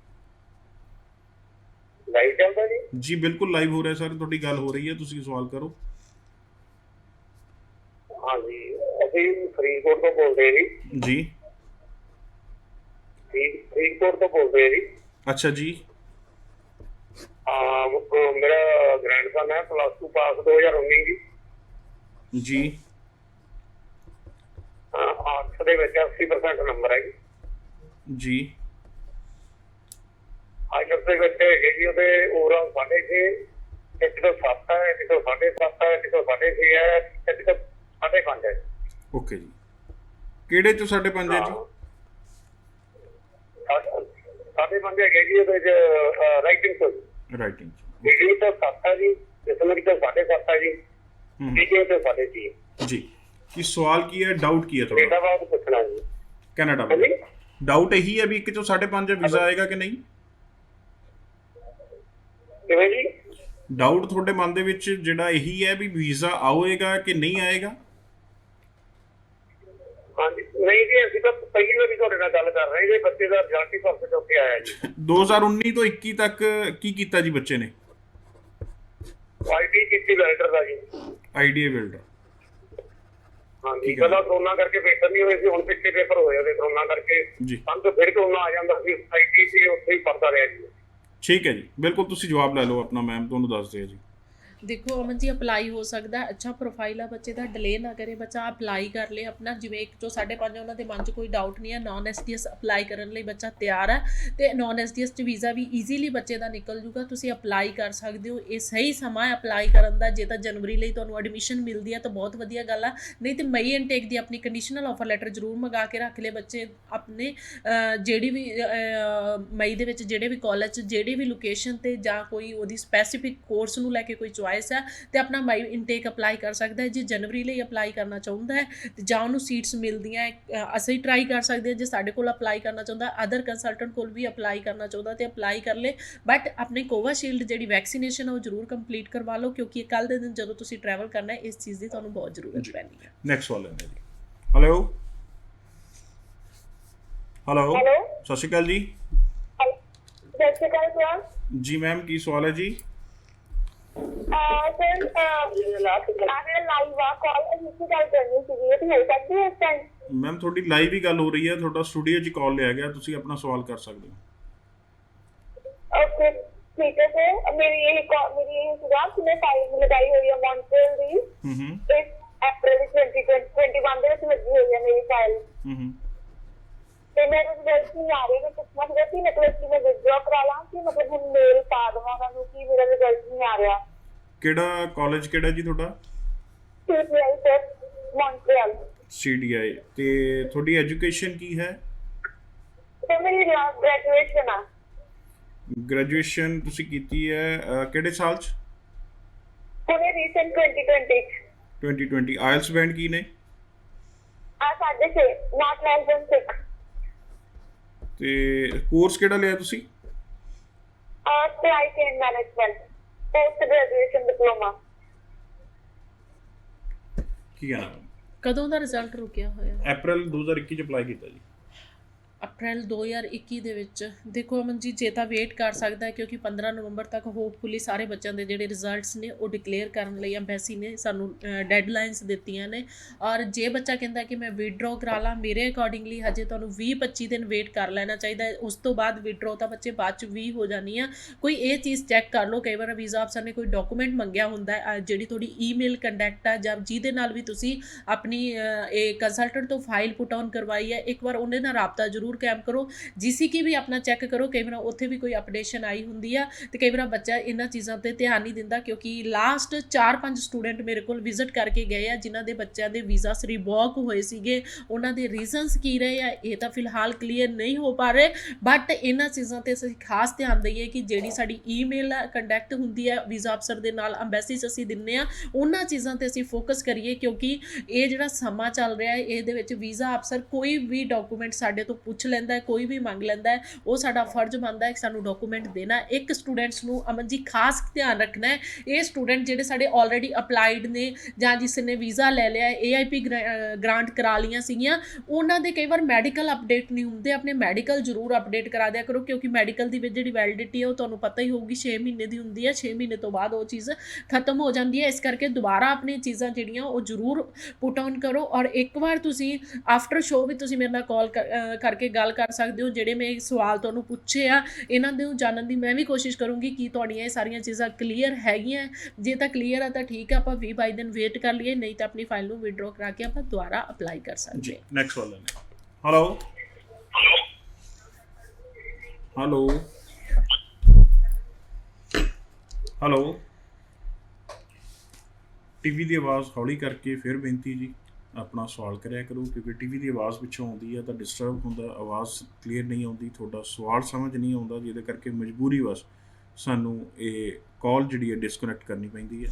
ਲਾਈਵ ਚੱਲਦਾ ਜੀ? ਜੀ ਬਿਲਕੁਲ ਲਾਈਵ ਹੋ ਰਿਹਾ ਸਰ, ਤੁਹਾਡੀ ਗੱਲ ਹੋ ਰਹੀ ਹੈ, ਤੁਸੀਂ ਸਵਾਲ ਕਰੋ। ਹਾਂਜੀ, ਅਸੀਂ ਫਰੀਦਕੋਟ ਤੋਂ ਬੋਲਦੇ ਜੀ। ਜੀ, ਫਰੀਦਕੋਟ ਤੋਂ ਬੋਲਦੇ ਜੀ। ਅੱਛਾ ਜੀ। ਮੇਰਾ ਗ੍ਰੈਂਡਸਨ ਹੈ, +2 ਪਾਸ 2019 ਜੀ। ਜੀ, 8 ਦੇ ਵਿੱਚ 80% ਨੰਬਰ ਹੈ ਜੀ। ਜੀ, ਆਈਲੈਟਸ ਦੇ ਵਿੱਚ ਹੈਗੇ ਜੀ ਉਹਦੇ ਓਵਰਆਲ 6.5, ਇੱਕ ਤੋਂ 7 ਹੈ, ਇੱਕ ਤੋਂ 7.5 ਹੈ, ਇੱਕ ਤੋਂ 6.5 ਹੈ, ਇੱਕ ਤੋਂ 5.5 ਹੈ। ਓਕੇ ਜੀ। ਕਿਹੜੇ ਚੋਂ 5.5 ਹੈ ਜੀ? 5.5 ਹੈਗੇ ਜੀ ਉਹਦੇ ਚ ਰਾਈਟਿੰਗ ਤੋਂ। ਰਾਈਟਿੰਗ ਇੰਗਲਿਸ਼ ਤੋਂ 7 ਹੈ ਜੀ, ਇਸਲਾਮਿਕ ਤੋਂ 7.5 ਹੈ ਜੀ, ਜੀਕੇ ਤੋਂ 6.5 ਜੀ। ਕੀ ਸਵਾਲ ਕੀ ਹੈ, ਡਾਊਟ ਕੀ ਹੈ ਕੈਨੇਡਾ ਤੁਹਾਡਾ? ਬਾਰੇ ਪੁੱਛਣਾ ਜੀ। ਕੈਨੇਡਾ ਬਾਰੇ ਡਾਊਟ ਇਹੀ ਹੈ ਵੀ ਇੱਕ ਚੋਂ 5.5 ਵੀਜ਼ਾ ਆਏਗਾ ਕਿ ਨਹੀਂ? ਕਿਵੇਂ ਜੀ? ਡਾਊਟ ਤੁਹਾਡੇ ਮਨ ਦੇ ਵਿੱਚ ਜਿਹੜਾ ਇਹੀ ਹੈ ਵੀ ਵੀਜ਼ਾ ਆਏਗਾ ਕਿ ਨਹੀਂ ਆਏਗਾ? ਹਾਂਜੀ, ਨਹੀਂ ਜੀ, ਅਸੀਂ ਤਾਂ ਪਹਿਲੀ ਵਾਰੀ ਤੁਹਾਡੇ ਨਾਲ ਗੱਲ ਕਰ ਰਹੇ ਜੀ। ਬੱਚੇ ਦਾ ਰਿਜ਼ਲਟ ਹੀ ਪਰਸੋਂ ਚੌਥੇ ਆਇਆ ਜੀ। 2019 ਤੋਂ 21 ਤੱਕ ਕੀ ਕੀਤਾ ਜੀ ਬੱਚੇ ਨੇ? ਆਈਟੀ ਕੀਤੀ ਵੈਲਡਰ ਦਾ ਜੀ। Idea builder. ਹਾਂਜੀ, ਪਹਿਲਾਂ ਕਰੋਨਾ ਕਰਕੇ ਪੇਪਰ ਨਹੀਂ ਹੋਏ ਸੀ, ਹੁਣ ਪਿੱਛੇ ਪੇਪਰ ਹੋਏ ਉਹਦੇ ਕਰੋਨਾ ਕਰਕੇ। ਜੀ, ਸਾਨੂੰ ਫਿਰ ਕਰੋਨਾ ਆ ਜਾਂਦਾ ਸੀ, ਆਈਟੀ ਸੀ ਉੱਥੇ ਹੀ ਪੜਦਾ ਰਿਹਾ ਜੀ। ਠੀਕ ਹੈ ਜੀ, ਬਿਲਕੁਲ ਤੁਸੀਂ ਜਵਾਬ ਲੈ ਲਓ ਆਪਣਾ, ਮੈਮ ਤੁਹਾਨੂੰ ਦੱਸ ਦਿਓ ਜੀ। ਦੇਖੋ ਅਮਨ ਜੀ, ਅਪਲਾਈ ਹੋ ਸਕਦਾ, ਅੱਛਾ ਪ੍ਰੋਫਾਈਲ ਆ ਬੱਚੇ ਦਾ, ਡਿਲੇ ਨਾ ਕਰੇ ਬੱਚਾ, ਅਪਲਾਈ ਕਰ ਲੇ ਆਪਣਾ। ਜਿਵੇਂ ਇੱਕ ਤੋਂ 5.5 ਉਹਨਾਂ ਦੇ ਮਨ 'ਚ ਕੋਈ ਡਾਊਟ ਨਹੀਂ ਹੈ, ਨਾਨ ਐਸਡੀਐਸ ਅਪਲਾਈ ਕਰਨ ਲਈ ਬੱਚਾ ਤਿਆਰ ਹੈ, ਤੇ ਨਾਨ ਐਸਡੀਐਸ 'ਚ ਵੀਜ਼ਾ ਵੀ ਈਜ਼ੀਲੀ ਬੱਚੇ ਦਾ ਨਿਕਲ ਜੂਗਾ। ਤੁਸੀਂ ਅਪਲਾਈ ਕਰ ਸਕਦੇ ਹੋ, ਇਹ ਸਹੀ ਸਮਾਂ ਹੈ ਅਪਲਾਈ ਕਰਨ ਦਾ। ਜੇ ਤਾਂ ਜਨਵਰੀ ਲਈ ਤੁਹਾਨੂੰ ਐਡਮਿਸ਼ਨ ਮਿਲਦੀ ਹੈ ਤਾਂ ਬਹੁਤ ਵਧੀਆ ਗੱਲ ਆ, ਨਹੀਂ ਤੇ ਮਈ ਇਨਟੇਕ ਦੀ ਆਪਣੀ ਕੰਡੀਸ਼ਨਲ ਆਫਰ ਲੈਟਰ ਜ਼ਰੂਰ ਮੰਗਾ ਕੇ ਰੱਖ ਲਏ ਬੱਚੇ ਆਪਣੇ। ਜਿਹੜੀ ਵੀ ਮਈ ਦੇ ਵਿੱਚ ਜਿਹੜੇ ਵੀ ਕਾਲਜ 'ਚ ਜਿਹੜੀ ਵੀ ਲੋਕੇਸ਼ਨ 'ਤੇ ਜਾਂ ਕੋਈ ਉਹਦੀ ਸਪੈਸੀਫਿਕ ਕੋਰਸ ਨੂੰ ਲੈ ਕੇ ਕੋਈ ਚੁਆਇਸ ਹੈ ਤੇ ਆਪਣਾ ਮਾਈ ਇਨਟੇਕ ਅਪਲਾਈ ਕਰ ਸਕਦਾ ਹੈ। ਜੇ ਜਨਵਰੀ ਲਈ ਅਪਲਾਈ ਕਰਨਾ ਚਾਹੁੰਦਾ ਹੈ ਤੇ ਜਾਂ ਉਹਨੂੰ ਸੀਟਸ ਮਿਲਦੀਆਂ ਅਸੀਂ ਟਰਾਈ ਕਰ ਸਕਦੇ ਹਾਂ। ਜੇ ਸਾਡੇ ਕੋਲ ਅਪਲਾਈ ਕਰਨਾ ਚਾਹੁੰਦਾ, ਅਦਰ ਕੰਸਲਟੈਂਟ ਕੋਲ ਵੀ ਅਪਲਾਈ ਕਰਨਾ ਚਾਹੁੰਦਾ ਤੇ ਅਪਲਾਈ ਕਰ ਲੇ। ਬਟ ਆਪਣੇ ਕੋਵਾਸ਼ੀਲਡ ਜਿਹੜੀ ਵੈਕਸੀਨੇਸ਼ਨ ਉਹ ਜ਼ਰੂਰ ਕੰਪਲੀਟ ਕਰਵਾ ਲਓ, ਕਿਉਂਕਿ ਕੱਲ੍ਹ ਦੇ ਦਿਨ ਜਦੋਂ ਤੁਸੀਂ ਟਰੈਵਲ ਕਰਨਾ ਹੈ ਇਸ ਚੀਜ਼ ਦੀ ਤੁਹਾਨੂੰ ਬਹੁਤ ਜ਼ਰੂਰਤ ਪੈਣੀ ਹੈ। ਨੈਕਸਟ ਵਾਲਾ ਹੈ ਜੀ। ਹੈਲੋ ਹੈਲੋ ਹੈਲੋ ਸਤਿ ਸ਼੍ਰੀ ਅਕਾਲ ਜੀ। ਸਤਿ ਸ਼੍ਰੀ ਅਕਾਲ ਸਰ। ਜੀ ਮੈਮ ਕੀ ਸਵਾਲ ਹੈ ਜੀ? ਸਰ ਆਹ ਲਾਈਵ ਆ ਕਾਲ ਅਸੀਂ ਗੱਲ ਕਰਨੀ ਸੀਗੀ, ਇਹ ਹੋ ਸਕਦੀ ਹੈ ਇਸ ਟਾਈਮ? ਮੈਮ ਤੁਹਾਡੀ ਲਾਈਵ ਹੀ ਗੱਲ ਹੋ ਰਹੀ ਹੈ, ਤੁਹਾਡਾ ਸਟੂਡੀਓ 'ਚ ਕਾਲ ਲਿਆ ਗਿਆ, ਤੁਸੀਂ ਆਪਣਾ ਸਵਾਲ ਕਰ ਸਕਦੇ ਹੋ। ਓਕੇ ਠੀਕ ਹੈ ਸਰ। ਮੇਰੀ ਇਹ ਸੀਗਾ ਕਿ ਮੈਂ ਫਾਈਲ ਲਗਾਈ ਹੋਈ ਹੈ ਮੌਂਟਰੀਅਲ ਦੀ, ਇਸ ਅਪ੍ਰੈਲ 2021 ਦੇ ਵਿੱਚ ਲੱਗੀ ਹੋਈ ਹੈ ਮੇਰੀ ਫਾਈਲ, ਤੇ ਮੇਰੇ ਰਿਜ਼ਲਟ ਨਹੀਂ ਆ ਰਹੇ। ਮੈਂ ਪੁੱਛਣਾ ਸੀਗਾ ਕਿ ਮਤਲਬ ਕਿ ਮੈਂ ਵਿਦਡਰਾ ਕਰਾ ਲਾਂ ਕਿ ਮਤਲਬ ਹੁਣ ਮੇਲ ਪਾ ਦੇਵਾਂ ਉਹਨਾਂ ਨੂੰ ਕਿ ਮੇਰਾ ਰਿਜ਼ਲਟ ਨਹੀਂ ਆ ਰਿਹਾ। ਕਿਹੜਾ ਕਾਲਜ ਕਿਹੜਾ ਜੀ ਤੁਹਾਡਾ? CDI sir, Montreal. CDI। ਤੇ ਤੁਹਾਡੀ ਐਜੂਕੇਸ਼ਨ ਕੀ ਹੈ? ਤੇ ਮੇਰੀ ਗ੍ਰੈਜੂਏਸ਼ਨ ਆ। ਗ੍ਰੈਜੂਏਸ਼ਨ ਤੁਸੀਂ ਕੀਤੀ ਹੈ ਕਿਹੜੇ ਸਾਲ 'ਚ? ਹੁਣੇ ਰੀਸੈਂਟ 2020 2020। ਆਇਲਸ ਬੈਂਡ ਕੀ ਨੇ? 6.5 not less than 6। ਤੇ ਕੋਰਸ ਕਿਹੜਾ ਲਿਆ ਤੁਸੀਂ? Supply chain management, post graduation diploma। ਕੀ ਹੈ? ਕਦੋਂ ਦਾ ਰਿਜ਼ਲਟ ਰੁਕਿਆ ਹੋਇਆ? ਅਪ੍ਰੈਲ 2021 ਚ ਅਪਲਾਈ ਕੀਤਾ ਜੀ। ਅਪ੍ਰੈਲ 2021 ਦੇ ਵਿੱਚ ਦੇਖੋ ਅਮਨ ਜੀ, ਜੇ ਤਾਂ ਵੇਟ ਕਰ ਸਕਦਾ ਕਿਉਂਕਿ 15 ਨਵੰਬਰ ਤੱਕ ਹੋਪਫੁਲੀ ਸਾਰੇ ਬੱਚਿਆਂ ਦੇ ਜਿਹੜੇ ਰਿਜ਼ਲਟਸ ਨੇ ਉਹ ਡਿਕਲੇਅਰ ਕਰਨ ਲਈ ਐਮਬੈਸੀ ਨੇ ਸਾਨੂੰ ਡੈਡਲਾਈਨਸ ਦਿੱਤੀਆਂ ਨੇ। ਔਰ ਜੇ ਬੱਚਾ ਕਹਿੰਦਾ ਕਿ ਮੈਂ ਵਿਡਡਰਾ ਕਰਾ ਲਾਂ, ਮੇਰੇ ਅਕੋਰਡਿੰਗਲੀ ਹਜੇ ਤੁਹਾਨੂੰ 20-25 ਦਿਨ ਵੇਟ ਕਰ ਲੈਣਾ ਚਾਹੀਦਾ ਹੈ। ਉਸ ਤੋਂ ਬਾਅਦ ਵਿਡਡਰਾ ਤਾਂ ਬੱਚੇ ਬਾਅਦ 'ਚ ਵੀ ਹੋ ਜਾਣੀ ਆ। ਕੋਈ ਇਹ ਚੀਜ਼ ਚੈੱਕ ਕਰ ਲਓ, ਕਈ ਵਾਰ ਵੀਜ਼ਾ ਅਫਸਰ ਨੇ ਕੋਈ ਡਾਕੂਮੈਂਟ ਮੰਗਿਆ ਹੁੰਦਾ, ਜਿਹੜੀ ਤੁਹਾਡੀ ਈਮੇਲ ਕੰਟੈਕਟ ਆ ਜਾਂ ਜਿਹਦੇ ਨਾਲ ਵੀ ਤੁਸੀਂ ਆਪਣੀ ਇਹ ਕੰਸਲਟੈਂਟ ਤੋਂ ਫਾਈਲ ਪੁੱਟ ਆਨ ਕਰਵਾਈ ਹੈ, ਇੱਕ ਵਾਰ ਉਹਦੇ ਨਾਲ ਰਾਬਤਾ ਜ਼ਰੂਰ ਕੈਂਪ ਕਰੋ। GCK ਵੀ ਆਪਣਾ ਚੈੱਕ ਕਰੋ, ਕਈ ਵਾਰ ਉੱਥੇ ਵੀ ਕੋਈ ਅਪਡੇਸ਼ਨ ਆਈ ਹੁੰਦੀ ਆ ਤੇ ਕਈ ਵਾਰ ਬੱਚਾ ਇਹਨਾਂ ਚੀਜ਼ਾਂ ਤੇ ਧਿਆਨ ਨਹੀਂ ਦਿੰਦਾ। ਕਿਉਂਕਿ ਲਾਸਟ 4-5 ਸਟੂਡੈਂਟ ਮੇਰੇ ਕੋਲ ਵਿਜ਼ਿਟ ਕਰਕੇ ਗਏ ਆ ਜਿਨ੍ਹਾਂ ਦੇ ਬੱਚਿਆਂ ਦੇ ਵੀਜ਼ਾਸ ਰਿਵੋਕ ਹੋਏ ਸੀਗੇ। ਉਹਨਾਂ ਦੇ ਰੀਜ਼ਨਸ ਕੀ ਰਹੇ ਆ ਇਹ ਤਾਂ ਫਿਲਹਾਲ ਕਲੀਅਰ ਨਹੀਂ ਹੋ ਪਾ ਰਹੇ, ਬਟ ਇਹਨਾਂ ਚੀਜ਼ਾਂ ਤੇ ਅਸੀਂ ਖਾਸ ਧਿਆਨ ਦਈਏ ਕਿ ਜਿਹੜੀ ਸਾਡੀ ਈਮੇਲ ਕੰਟੈਕਟ ਹੁੰਦੀ ਹੈ ਵੀਜ਼ਾ ਅਫਸਰ ਦੇ ਨਾਲ, ਅੰਬੈਸੀ 'ਚ ਅਸੀਂ ਦਿੰਦੇ ਆ, ਉਹਨਾਂ ਚੀਜ਼ਾਂ ਤੇ ਅਸੀਂ ਫੋਕਸ ਕਰੀਏ। ਕਿਉਂਕਿ ਇਹ ਜਿਹੜਾ ਸਮਾਂ ਚੱਲ ਰਿਹਾ ਹੈ ਇਹਦੇ ਵਿੱਚ ਵੀਜ਼ਾ ਅਫਸਰ ਕੋਈ ਵੀ ਡਾਕੂਮੈਂਟ ਸਾਡੇ ਤੋਂ ਪੁੱਛ ਲੈਂਦਾ, ਕੋਈ ਵੀ ਮੰਗ ਲੈਂਦਾ ਹੈ, ਉਹ ਸਾਡਾ ਫਰਜ਼ ਬਣਦਾ ਹੈ ਕਿ ਸਾਨੂੰ ਡਾਕੂਮੈਂਟ ਦੇਣਾ। ਇੱਕ ਸਟੂਡੈਂਟਸ ਨੂੰ ਅਮਨ ਜੀ ਖਾਸ ਧਿਆਨ ਰੱਖਣਾ ਹੈ, ਇਹ ਸਟੂਡੈਂਟ ਜਿਹੜੇ ਸਾਡੇ ਆਲਰੇਡੀ ਅਪਲਾਈਡ ਨੇ ਜਾਂ ਜਿਸ ਨੇ ਵੀਜ਼ਾ ਲੈ ਲਿਆ, AIP ਗ੍ਰਾਂਟ ਕਰਾ ਲਈਆਂ ਸੀਗੀਆਂ, ਉਹਨਾਂ ਦੇ ਕਈ ਵਾਰ ਮੈਡੀਕਲ ਅਪਡੇਟ ਨਹੀਂ ਹੁੰਦੇ। ਆਪਣੇ ਮੈਡੀਕਲ ਜ਼ਰੂਰ ਅਪਡੇਟ ਕਰਾ ਦਿਆ ਕਰੋ, ਕਿਉਂਕਿ ਮੈਡੀਕਲ ਦੀ ਜਿਹੜੀ ਵੈਲਿਡਿਟੀ ਹੈ ਉਹ ਤੁਹਾਨੂੰ ਪਤਾ ਹੀ ਹੋਊਗੀ 6 ਮਹੀਨੇ ਦੀ ਹੁੰਦੀ ਹੈ। 6 ਮਹੀਨੇ ਤੋਂ ਬਾਅਦ ਉਹ ਚੀਜ਼ ਖਤਮ ਹੋ ਜਾਂਦੀ ਹੈ। ਇਸ ਕਰਕੇ ਦੁਬਾਰਾ ਆਪਣੀਆਂ ਚੀਜ਼ਾਂ ਜਿਹੜੀਆਂ ਉਹ ਜ਼ਰੂਰ ਪੁੱਟ ਆਨ ਕਰੋ। ਔਰ ਇੱਕ ਵਾਰ ਤੁਸੀਂ ਆਫਟਰ ਸ਼ੋਅ ਵੀ ਤੁਸੀਂ ਮੇਰੇ ਨਾਲ ਕਾਲ ਕਰਕੇ ਗੱਲ ਕਰ ਸਕਦੇ ਹੋ। ਜਿਹੜੇ ਮੈਂ ਸਵਾਲ ਤੁਹਾਨੂੰ ਪੁੱਛੇ ਆ ਇਹਨਾਂ ਨੂੰ ਜਾਣਨ ਦੀ ਮੈਂ ਵੀ ਕੋਸ਼ਿਸ਼ ਕਰੂੰਗੀ ਕਿ ਤੁਹਾਡੀਆਂ ਇਹ ਸਾਰੀਆਂ ਚੀਜ਼ਾਂ ਕਲੀਅਰ ਹੈਗੀਆਂ। ਜੇ ਤਾਂ ਕਲੀਅਰ ਆ ਤਾਂ ਠੀਕ ਆ, ਆਪਾਂ 20-22 ਦਿਨ ਵੇਟ ਕਰ ਲਈਏ, ਨਹੀਂ ਤਾਂ ਆਪਣੀ ਫਾਈਲ ਨੂੰ ਵਿਡਡਰਾ ਕਰਾ ਕੇ ਆਪਾਂ ਦੁਬਾਰਾ ਅਪਲਾਈ ਕਰ ਸਕਦੇ ਹਾਂ। ਨੈਕਸਟ ਵਾਲਾ ਨੇ। ਹੈਲੋ ਹੈਲੋ ਹੈਲੋ ਟੀਵੀ ਦੀ ਆਵਾਜ਼ ਹੌਲੀ ਕਰਕੇ ਫਿਰ ਬੇਨਤੀ ਜੀ ਆਪਣਾ ਸਵਾਲ ਕਰਿਆ ਕਰੋ, ਕਿਉਂਕਿ ਟੀਵੀ ਦੀ ਆਵਾਜ਼ ਪਿੱਛੋਂ ਆਉਂਦੀ ਹੈ ਤਾਂ ਡਿਸਟਰਬ ਹੁੰਦਾ, ਆਵਾਜ਼ ਕਲੀਅਰ ਨਹੀਂ ਆਉਂਦੀ, ਤੁਹਾਡਾ ਸਵਾਲ ਸਮਝ ਨਹੀਂ ਆਉਂਦਾ, ਜਿਹਦੇ ਕਰਕੇ ਮਜਬੂਰੀ ਵਸ ਸਾਨੂੰ ਇਹ ਕਾਲ ਜਿਹੜੀ ਹੈ ਡਿਸਕਨੈਕਟ ਕਰਨੀ ਪੈਂਦੀ ਹੈ।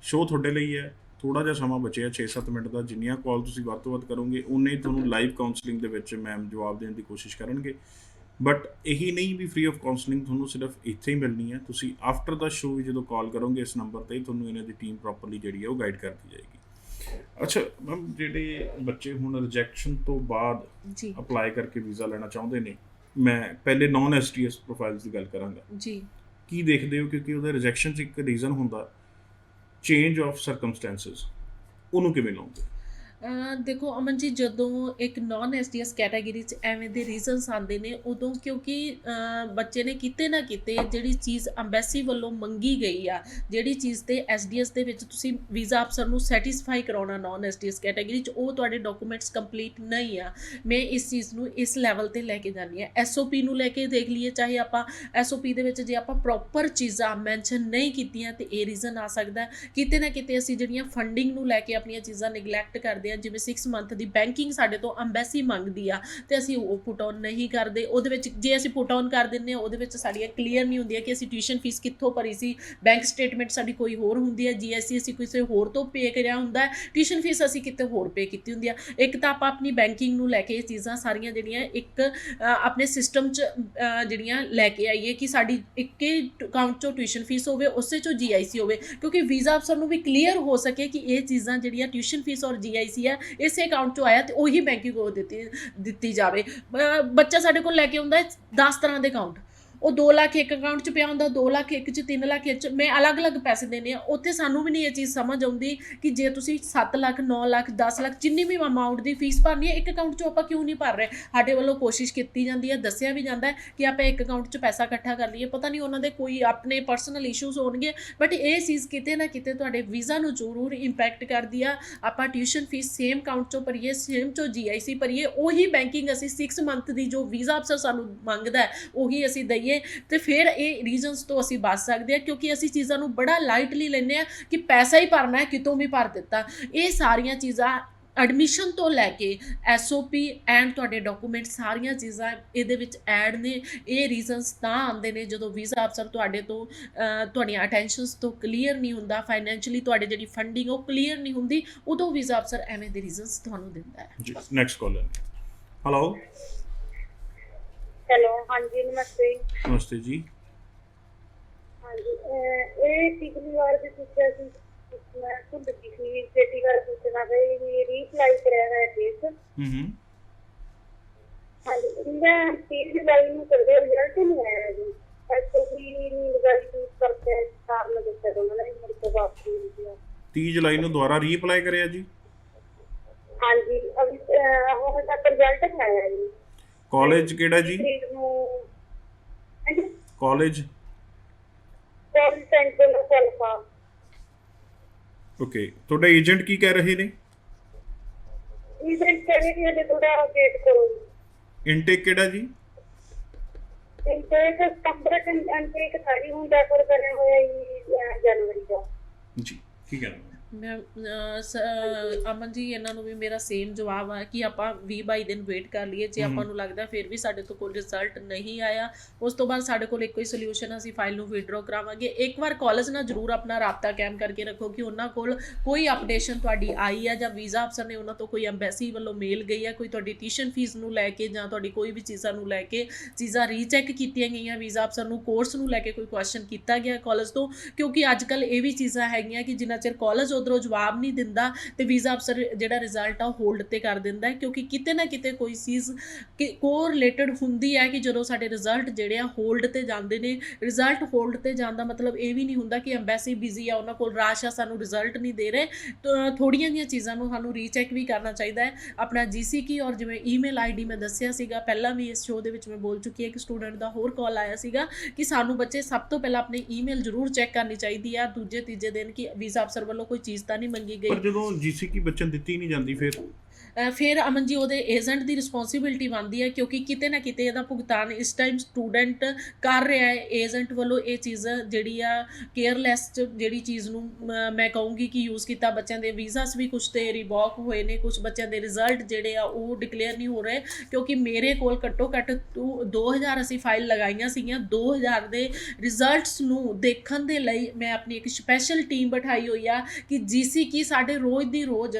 ਸ਼ੋਅ ਤੁਹਾਡੇ ਲਈ ਹੈ, ਥੋੜ੍ਹਾ ਜਿਹਾ ਸਮਾਂ ਬਚਿਆ 6-7 ਮਿੰਟ ਦਾ, ਜਿੰਨੀਆਂ ਕਾਲ ਤੁਸੀਂ ਵੱਧ ਤੋਂ ਵੱਧ ਕਰੋਗੇ ਉਨੇ ਹੀ ਤੁਹਾਨੂੰ ਲਾਈਵ ਕਾਉਂਸਲਿੰਗ ਦੇ ਵਿੱਚ ਮੈਮ ਜਵਾਬ ਦੇਣ ਦੀ ਕੋਸ਼ਿਸ਼ ਕਰਨਗੇ। ਬਟ ਇਹੀ ਨਹੀਂ ਵੀ ਫ੍ਰੀ ਆਫ ਕਾਉਂਸਲਿੰਗ ਤੁਹਾਨੂੰ ਸਿਰਫ ਇੱਥੇ ਹੀ ਮਿਲਣੀ ਹੈ, ਤੁਸੀਂ ਆਫਟਰ ਦਾ ਸ਼ੋਅ ਵੀ ਜਦੋਂ ਕਾਲ ਕਰੋਗੇ ਇਸ ਨੰਬਰ 'ਤੇ ਤੁਹਾਨੂੰ ਇਹਨਾਂ ਦੀ ਟੀਮ ਪ੍ਰੋਪਰਲੀ ਜਿਹੜੀ ਹੈ ਉਹ ਗਾਈਡ ਕਰਦੀ ਜਾਏਗੀ। ਅੱਛਾ ਮੈਮ, ਜਿਹੜੇ ਬੱਚੇ ਹੁਣ ਰਿਜੈਕਸ਼ਨ ਤੋਂ ਬਾਅਦ ਜੀ ਅਪਲਾਈ ਕਰਕੇ ਵੀਜ਼ਾ ਲੈਣਾ ਚਾਹੁੰਦੇ ਨੇ, ਮੈਂ ਪਹਿਲੇ ਨੌਨ STS ਪ੍ਰੋਫਾਈਲਸ ਦੀ ਗੱਲ ਕਰਾਂਗਾ ਜੀ, ਕੀ ਦੇਖਦੇ ਹੋ? ਕਿਉਂਕਿ ਉਹਦਾ ਰਿਜੈਕਸ਼ਨ 'ਚ ਇੱਕ ਰੀਜ਼ਨ ਹੁੰਦਾ ਚੇਂਜ ਆਫ ਸਰਕਮਸਟੈਂਸਿਸ, ਉਹਨੂੰ ਕਿਵੇਂ ਲਾਉਂਗੇ? ਦੇਖੋ ਅਮਨ ਜੀ, ਜਦੋਂ ਇੱਕ ਨੌਨ STS ਕੈਟਾਗਰੀ 'ਚ ਐਵੇਂ ਦੇ ਰੀਜ਼ਨਸ ਆਉਂਦੇ ਨੇ ਉਦੋਂ, ਕਿਉਂਕਿ ਬੱਚੇ ਨੇ ਕਿਤੇ ਨਾ ਕਿਤੇ ਜਿਹੜੀ ਚੀਜ਼ ਅੰਬੈਸੀ ਵੱਲੋਂ ਮੰਗੀ ਗਈ ਆ, ਜਿਹੜੀ ਚੀਜ਼ ਤੇ SDS ਦੇ ਵਿੱਚ ਤੁਸੀਂ ਵੀਜ਼ਾ ਅਫਸਰ ਨੂੰ ਸੈਟੀਸਫਾਈ ਕਰਾਉਣਾ ਨੌਨ STS ਕੈਟਾਗਰੀ 'ਚ, ਉਹ ਤੁਹਾਡੇ ਡਾਕੂਮੈਂਟਸ ਕੰਪਲੀਟ ਨਹੀਂ ਆ। ਮੈਂ ਇਸ ਚੀਜ਼ ਨੂੰ ਇਸ ਲੈਵਲ 'ਤੇ ਲੈ ਕੇ ਜਾਂਦੀ ਹਾਂ। SOP ਨੂੰ ਲੈ ਕੇ ਦੇਖ ਲਈਏ, ਚਾਹੇ ਆਪਾਂ SOP ਦੇ ਵਿੱਚ ਜੇ ਆਪਾਂ ਪ੍ਰੋਪਰ ਚੀਜ਼ਾਂ ਮੈਂਸ਼ਨ ਨਹੀਂ ਕੀਤੀਆਂ ਤੇ ਇਹ ਰੀਜ਼ਨ ਆ ਸਕਦਾ। ਕਿਤੇ ਨਾ ਕਿਤੇ ਅਸੀਂ ਜਿਹੜੀਆਂ ਫੰਡਿੰਗ ਨੂੰ ਲੈ ਕੇ ਆਪਣੀਆਂ ਚੀਜ਼ਾਂ ਨਿਗਲੈਕਟ ਕਰਦੇ ਕਰਦੇ ਹਾਂ, ਜਿਵੇਂ 6 ਮੰਥ ਦੀ ਬੈਂਕਿੰਗ ਸਾਡੇ ਤੋਂ ਅੰਬੈਸੀ ਮੰਗਦੀ ਆ ਤੇ ਅਸੀਂ ਉਹ ਪੁਟ ਔਨ ਨਹੀਂ ਕਰਦੇ। ਉਹਦੇ ਵਿੱਚ ਜੇ ਅਸੀਂ ਪੁਟ ਔਨ ਕਰ ਦਿੰਦੇ ਹਾਂ ਉਹਦੇ ਵਿੱਚ ਸਾਡੀਆਂ ਕਲੀਅਰ ਨਹੀਂ ਹੁੰਦੀਆਂ ਕਿ ਅਸੀਂ ਟਿਊਸ਼ਨ ਫੀਸ ਕਿੱਥੋਂ ਭਰੀ ਸੀ, ਬੈਂਕ ਸਟੇਟਮੈਂਟ ਸਾਡੀ ਕੋਈ ਹੋਰ ਹੁੰਦੀ ਹੈ, GST ਅਸੀਂ ਕਿਸੇ ਹੋਰ ਤੋਂ ਪੇ ਕਰਿਆ ਹੁੰਦਾ, ਟਿਊਸ਼ਨ ਫੀਸ ਅਸੀਂ ਕਿਤੇ ਹੋਰ ਪੇ ਕੀਤੀ ਹੁੰਦੀ ਆ। ਇੱਕ ਤਾਂ ਆਪਾਂ ਆਪਣੀ ਬੈਂਕਿੰਗ ਨੂੰ ਲੈ ਕੇ ਇਹ ਚੀਜ਼ਾਂ ਸਾਰੀਆਂ ਜਿਹੜੀਆਂ ਇੱਕ ਆਪਣੇ ਸਿਸਟਮ 'ਚ ਜਿਹੜੀਆਂ ਲੈ ਕੇ ਆਈਏ ਕਿ ਸਾਡੀ ਇੱਕ ਅਕਾਊਂਟ 'ਚੋਂ ਟਿਊਸ਼ਨ ਫੀਸ ਹੋਵੇ, ਉਸੇ 'ਚੋਂ GIC ਹੋਵੇ, ਕਿਉਂਕਿ ਵੀਜ਼ਾ ਅਫਸਰ ਨੂੰ ਵੀ ਕਲੀਅਰ ਹੋ ਸਕੇ ਕਿ ਇਹ ਚੀਜ਼ਾਂ ਜਿਹੜੀਆਂ ਟਿਊਸ਼ਨ ਫੀਸ ਔਰ GIC ਹੈ ਇਸੇ ਅਕਾਊਂਟ 'ਚੋਂ ਆਇਆ ਤੇ ਉਹੀ ਬੈਂਕਿੰਗ ਕੋਲ ਦਿੱਤੀ ਜਾਵੇ। ਬੱਚਾ ਸਾਡੇ ਕੋਲ ਲੈ ਕੇ ਆਉਂਦਾ 10 ਤਰ੍ਹਾਂ ਦੇ ਅਕਾਊਂਟ, ਉਹ 2 ਲੱਖ ਇੱਕ ਅਕਾਊਂਟ 'ਚ ਪਿਆ ਹੁੰਦਾ, 2 ਲੱਖ ਇੱਕ 'ਚ, 3 ਲੱਖ ਇੱਕ 'ਚ, ਮੈਂ ਅਲੱਗ-ਅਲੱਗ ਪੈਸੇ ਦੇਣੇ ਆ। ਉੱਥੇ ਸਾਨੂੰ ਵੀ ਨਹੀਂ ਇਹ ਚੀਜ਼ ਸਮਝ ਆਉਂਦੀ ਕਿ ਜੇ ਤੁਸੀਂ 7 ਲੱਖ 9 ਲੱਖ 10 ਲੱਖ ਜਿੰਨੀ ਵੀ ਅਮਾਊਂਟ ਦੀ ਫੀਸ ਭਰਨੀ ਹੈ ਇੱਕ ਅਕਾਊਂਟ 'ਚੋਂ ਆਪਾਂ ਕਿਉਂ ਨਹੀਂ ਭਰ ਰਹੇ। ਸਾਡੇ ਵੱਲੋਂ ਕੋਸ਼ਿਸ਼ ਕੀਤੀ ਜਾਂਦੀ ਹੈ, ਦੱਸਿਆ ਵੀ ਜਾਂਦਾ ਹੈ ਕਿ ਆਪਾਂ ਇੱਕ ਅਕਾਊਂਟ 'ਚ ਪੈਸਾ ਇਕੱਠਾ ਕਰ ਲਈਏ। ਪਤਾ ਨਹੀਂ ਉਹਨਾਂ ਦੇ ਕੋਈ ਆਪਣੇ ਪਰਸਨਲ ਇਸ਼ੂਜ਼ ਹੋਣਗੇ, ਬਟ ਇਹ ਚੀਜ਼ ਕਿਤੇ ਨਾ ਕਿਤੇ ਤੁਹਾਡੇ ਵੀਜ਼ਾ ਨੂੰ ਜ਼ਰੂਰ ਇੰਪੈਕਟ ਕਰਦੀ ਆ। ਆਪਾਂ ਟਿਊਸ਼ਨ ਫੀਸ ਸੇਮ ਅਕਾਊਂਟ 'ਚੋਂ ਭਰੀਏ, ਸੇਮ 'ਚੋਂ GIC ਭਰੀਏ, ਉਹੀ ਬੈਂਕਿੰਗ ਅਸੀਂ 6 ਮੰਥ ਦੀ ਜੋ ਵੀਜ਼ਾ ਅਫਸਰ ਸਾਨੂੰ ਮੰਗਦਾ ਹੈ ਉਹੀ ਅਸੀਂ ਦਈਏ ਤੇ ਫਿਰ ਇਹ ਰੀਜ਼ਨਸ ਤੋਂ ਅਸੀਂ ਬਚ ਸਕਦੇ ਹਾਂ, ਕਿਉਂਕਿ ਅਸੀਂ ਚੀਜ਼ਾਂ ਨੂੰ ਬੜਾ ਲਾਈਟਲੀ ਲੈਂਦੇ ਹਾਂ ਕਿ ਪੈਸਾ ਹੀ ਭਰਨਾ ਹੈ, ਕਿਤੋਂ ਵੀ ਭਰ ਦਿੱਤਾ। ਇਹ ਸਾਰੀਆਂ ਚੀਜ਼ਾਂ ਐਡਮਿਸ਼ਨ ਤੋਂ ਲੈ ਕੇ SOP ਐਂਡ ਤੁਹਾਡੇ ਡਾਕੂਮੈਂਟ ਸਾਰੀਆਂ ਚੀਜ਼ਾਂ ਇਹਦੇ ਵਿੱਚ ਐਡ ਨੇ। ਇਹ ਰੀਜ਼ਨਸ ਤਾਂ ਆਉਂਦੇ ਨੇ ਜਦੋਂ ਵੀਜ਼ਾ ਅਫਸਰ ਤੁਹਾਡੇ ਤੋਂ ਤੁਹਾਡੀਆਂ ਅਟੈਂਸ਼ਨਸ ਤੋਂ ਕਲੀਅਰ ਨਹੀਂ ਹੁੰਦਾ, ਫਾਈਨੈਂਸ਼ੀਅਲੀ ਤੁਹਾਡੀ ਜਿਹੜੀ ਫੰਡਿੰਗ ਉਹ ਕਲੀਅਰ ਨਹੀਂ ਹੁੰਦੀ, ਉਦੋਂ ਵੀਜ਼ਾ ਅਫਸਰ ਐਵੇਂ ਦੇ ਰੀਜ਼ਨਸ ਤੁਹਾਨੂੰ ਦਿੰਦਾ ਹੈ ਜੀ। Next collar. ਹੈਲੋ ਹੈਲੋ, ਹਾਂਜੀ ਨਮਸਤੇ। ਨਮਸਤੇ ਜੀ। ਹਾਂਜੀ, ਇਹ ਪਿਛਲੀ ਵਾਰ ਵੀ ਪੁੱਛਿਆ ਸੀ, ਮੈਂ ਭੁੱਲ ਗਈ ਸੀ, ਛੇਤੀ ਕਰ ਪੁੱਛਣਾ ਸੀ ਵੀ ਰੀਅਪਲਾਈ ਕਰਿਆ ਹੈ ਕੇਸ। ਹਾਂਜੀ, ਮੈਂ 30 ਜੁਲਾਈ ਨੂੰ ਕਰਦੇ ਰਿਜ਼ਲਟ ਨਹੀਂ ਆਇਆ ਜੀ, ਐਕਚੁਅਲੀ ਨਹੀਂ ਲਗਾਈ ਚੂਜ਼ ਕਰਕੇ ਕਾਰਨ ਦੱਸਿਆ ਉਹਨਾਂ ਨੇ, ਮੇਰੇ ਕੋਲ ਵਾਪਸ ਨਹੀਂ ਹੋਇਆ। 30 ਜੁਲਾਈ ਨੂੰ ਦੁਬਾਰਾ ਰੀਅਪਲਾਈ ਕਰਿਆ ਜੀ? ਹਾਂਜੀ, ਅਭੀ ਹੁਣ ਤੱਕ ਰਿਜ਼ਲਟ ਨਹੀਂ ਆਇਆ ਜੀ। ਕਾਲਜ ਕਿਹੜਾ ਜੀ? ਕਾਲਜ ਸੈਂਟਰਲ ਸੈਲਫਾ। ਓਕੇ, ਤੁਹਾਡਾ ਏਜੰਟ ਕੀ ਕਹਿ ਰਹੇ ਨੇ? ਏਜੰਟ ਕਹਿੰਦੇ ਕਿ ਹਜੇ ਥੋੜਾ ਵੇਟ ਕਰੋ। ਇਨਟੇਕ ਕਿਹੜਾ ਜੀ? ਇਨਟੇਕ ਸਤੰਬਰ ਇਨਟੇਕ ਸਾਰੀ ਹੁਣ ਰੈਫਰ ਕਰਿਆ ਹੋਇਆ ਜੀ ਜਨਵਰੀ ਦਾ। ਜੀ ਠੀਕ ਹੈ। ਮੈਂ ਅਮਨ ਜੀ ਇਹਨਾਂ ਨੂੰ ਵੀ ਮੇਰਾ ਸੇਮ ਜਵਾਬ ਆ ਕਿ ਆਪਾਂ 20-22 ਦਿਨ ਵੇਟ ਕਰ ਲਈਏ। ਜੇ ਆਪਾਂ ਨੂੰ ਲੱਗਦਾ ਫਿਰ ਵੀ ਸਾਡੇ ਤੋਂ ਕੋਈ ਰਿਜ਼ਲਟ ਨਹੀਂ ਆਇਆ, ਉਸ ਤੋਂ ਬਾਅਦ ਸਾਡੇ ਕੋਲ ਇੱਕੋ ਹੀ ਸੋਲਿਊਸ਼ਨ, ਅਸੀਂ ਫਾਈਲ ਨੂੰ ਵਿਡਰੋ ਕਰਾਵਾਂਗੇ। ਇੱਕ ਵਾਰ ਕਾਲਜ ਨਾਲ ਜ਼ਰੂਰ ਆਪਣਾ ਰਾਬਤਾ ਕਾਇਮ ਕਰਕੇ ਰੱਖੋ ਕਿ ਉਹਨਾਂ ਕੋਲ ਕੋਈ ਅਪਡੇਸ਼ਨ ਤੁਹਾਡੀ ਆਈ ਹੈ ਜਾਂ ਵੀਜ਼ਾ ਅਫਸਰ ਨੇ ਉਹਨਾਂ ਤੋਂ ਕੋਈ ਐਮਬੈਸੀ ਵੱਲੋਂ ਮੇਲ ਗਈ ਹੈ, ਕੋਈ ਤੁਹਾਡੀ ਟਿਊਸ਼ਨ ਫੀਸ ਨੂੰ ਲੈ ਕੇ ਜਾਂ ਤੁਹਾਡੀ ਕੋਈ ਵੀ ਚੀਜ਼ਾਂ ਨੂੰ ਲੈ ਕੇ ਚੀਜ਼ਾਂ ਰੀਚੈੱਕ ਕੀਤੀਆਂ ਗਈਆਂ, ਵੀਜ਼ਾ ਅਫਸਰ ਨੂੰ ਕੋਰਸ ਨੂੰ ਲੈ ਕੇ ਕੋਈ ਕੁਐਸਚਨ ਕੀਤਾ ਗਿਆ ਕਾਲਜ ਤੋਂ। ਕਿਉਂਕਿ ਅੱਜ ਕੱਲ੍ਹ ਇਹ ਵੀ ਚੀਜ਼ਾਂ ਹੈਗੀਆਂ ਕਿ ਜਿੰਨਾ ਚਿਰ ਕਾਲਜ ਉੱਧਰੋਂ ਜਵਾਬ ਨਹੀਂ ਦਿੰਦਾ ਤੇ ਵੀਜ਼ਾ ਅਫਸਰ ਜਿਹੜਾ ਰਿਜ਼ਲਟ ਆ ਉਹ ਹੋਲਡ ਤੇ ਕਰ ਦਿੰਦਾ ਹੈ, ਕਿਉਂਕਿ ਕਿਤੇ ਨਾ ਕਿਤੇ ਕੋਈ ਚੀਜ਼ ਕੋਰਿਲੇਟਡ ਹੁੰਦੀ ਹੈ ਕਿ ਜਦੋਂ ਸਾਡੇ ਰਿਜ਼ਲਟ ਜਿਹੜੇ ਆ ਹੋਲਡ ਤੇ ਜਾਂਦੇ ਨੇ। ਰਿਜ਼ਲਟ ਹੋਲਡ ਤੇ ਜਾਣ ਦਾ ਮਤਲਬ ਇਹ ਵੀ ਨਹੀਂ ਹੁੰਦਾ ਕਿ ਐਮਬੈਸੀ ਬਿਜ਼ੀ ਆ, ਉਹਨਾਂ ਕੋਲ ਰਸ਼ ਆ, ਸਾਨੂੰ ਰਿਜ਼ਲਟ ਨਹੀਂ ਦੇ ਰਹੇ। ਥੋੜ੍ਹੀਆਂ ਜਿਹੀਆਂ ਚੀਜ਼ਾਂ ਨੂੰ ਸਾਨੂੰ ਰੀਚੈੱਕ ਵੀ ਕਰਨਾ ਚਾਹੀਦਾ ਹੈ। ਆਪਣਾ GC ਕੀ ਔਰ ਜਿਵੇਂ ਈਮੇਲ ID ਮੈਂ ਦੱਸਿਆ ਸੀਗਾ ਪਹਿਲਾਂ ਵੀ ਇਸ ਸ਼ੋਅ ਦੇ ਵਿੱਚ ਮੈਂ ਬੋਲ ਚੁੱਕੀ ਹਾਂ, ਇੱਕ ਸਟੂਡੈਂਟ ਦਾ ਹੋਰ ਕਾਲ ਆਇਆ ਸੀਗਾ ਕਿ ਸਾਨੂੰ ਬੱਚੇ ਸਭ ਤੋਂ ਪਹਿਲਾਂ ਆਪਣੀ ਈਮੇਲ ਜ਼ਰੂਰ ਚੈੱਕ ਕਰਨੀ ਚਾਹੀਦੀ ਆ ਦੂਜੇ ਤੀਜੇ ਦਿਨ ਕਿ ਵੀਜ਼ਾ ਅਫਸਰ ਵੱਲੋਂ ਕੋਈ ਚੀਜ਼ ਤਾਂ ਨਹੀਂ ਮੰਗੀ ਗਈ। ਪਰ ਜਦੋਂ GC ਕੀ ਬੱਚਨ ਦਿੱਤੀ ਨਹੀਂ ਜਾਂਦੀ ਫਿਰ ਅਮਨ ਜੀ ਉਹਦੇ ਏਜੰਟ ਦੀ ਰਿਸਪੌਂਸਿਬਿਲਿਟੀ ਬਣਦੀ ਹੈ, ਕਿਉਂਕਿ ਕਿਤੇ ਨਾ ਕਿਤੇ ਇਹਦਾ ਭੁਗਤਾਨ ਇਸ ਟਾਈਮ ਸਟੂਡੈਂਟ ਕਰ ਰਿਹਾ ਹੈ। ਏਜੰਟ ਵੱਲੋਂ ਇਹ ਚੀਜ਼ ਜਿਹੜੀ ਆ ਕੇਅਰਲੈਸ ਜਿਹੜੀ ਚੀਜ਼ ਨੂੰ ਮੈਂ ਕਹੂੰਗੀ ਕਿ ਯੂਜ਼ ਕੀਤਾ। ਬੱਚਿਆਂ ਦੇ ਵੀਜ਼ਾਸ ਵੀ ਕੁਛ ਤੇ ਰਿਵੋਕ ਹੋਏ ਨੇ, ਕੁਛ ਬੱਚਿਆਂ ਦੇ ਰਿਜ਼ਲਟ ਜਿਹੜੇ ਆ ਉਹ ਡਿਕਲੇਅਰ ਨਹੀਂ ਹੋ ਰਹੇ, ਕਿਉਂਕਿ ਮੇਰੇ ਕੋਲ ਘੱਟੋ ਘੱਟ 2000 ਅਸੀਂ ਫਾਈਲ ਲਗਾਈਆਂ ਸੀਗੀਆਂ। 2000 ਦੇ ਰਿਜ਼ਲਟਸ ਨੂੰ ਦੇਖਣ ਦੇ ਲਈ ਮੈਂ ਆਪਣੀ ਇੱਕ ਸਪੈਸ਼ਲ ਟੀਮ ਬਿਠਾਈ ਹੋਈ ਆ ਕਿ GC ਕੀ ਸਾਡੇ ਰੋਜ਼ ਦੀ ਰੋਜ਼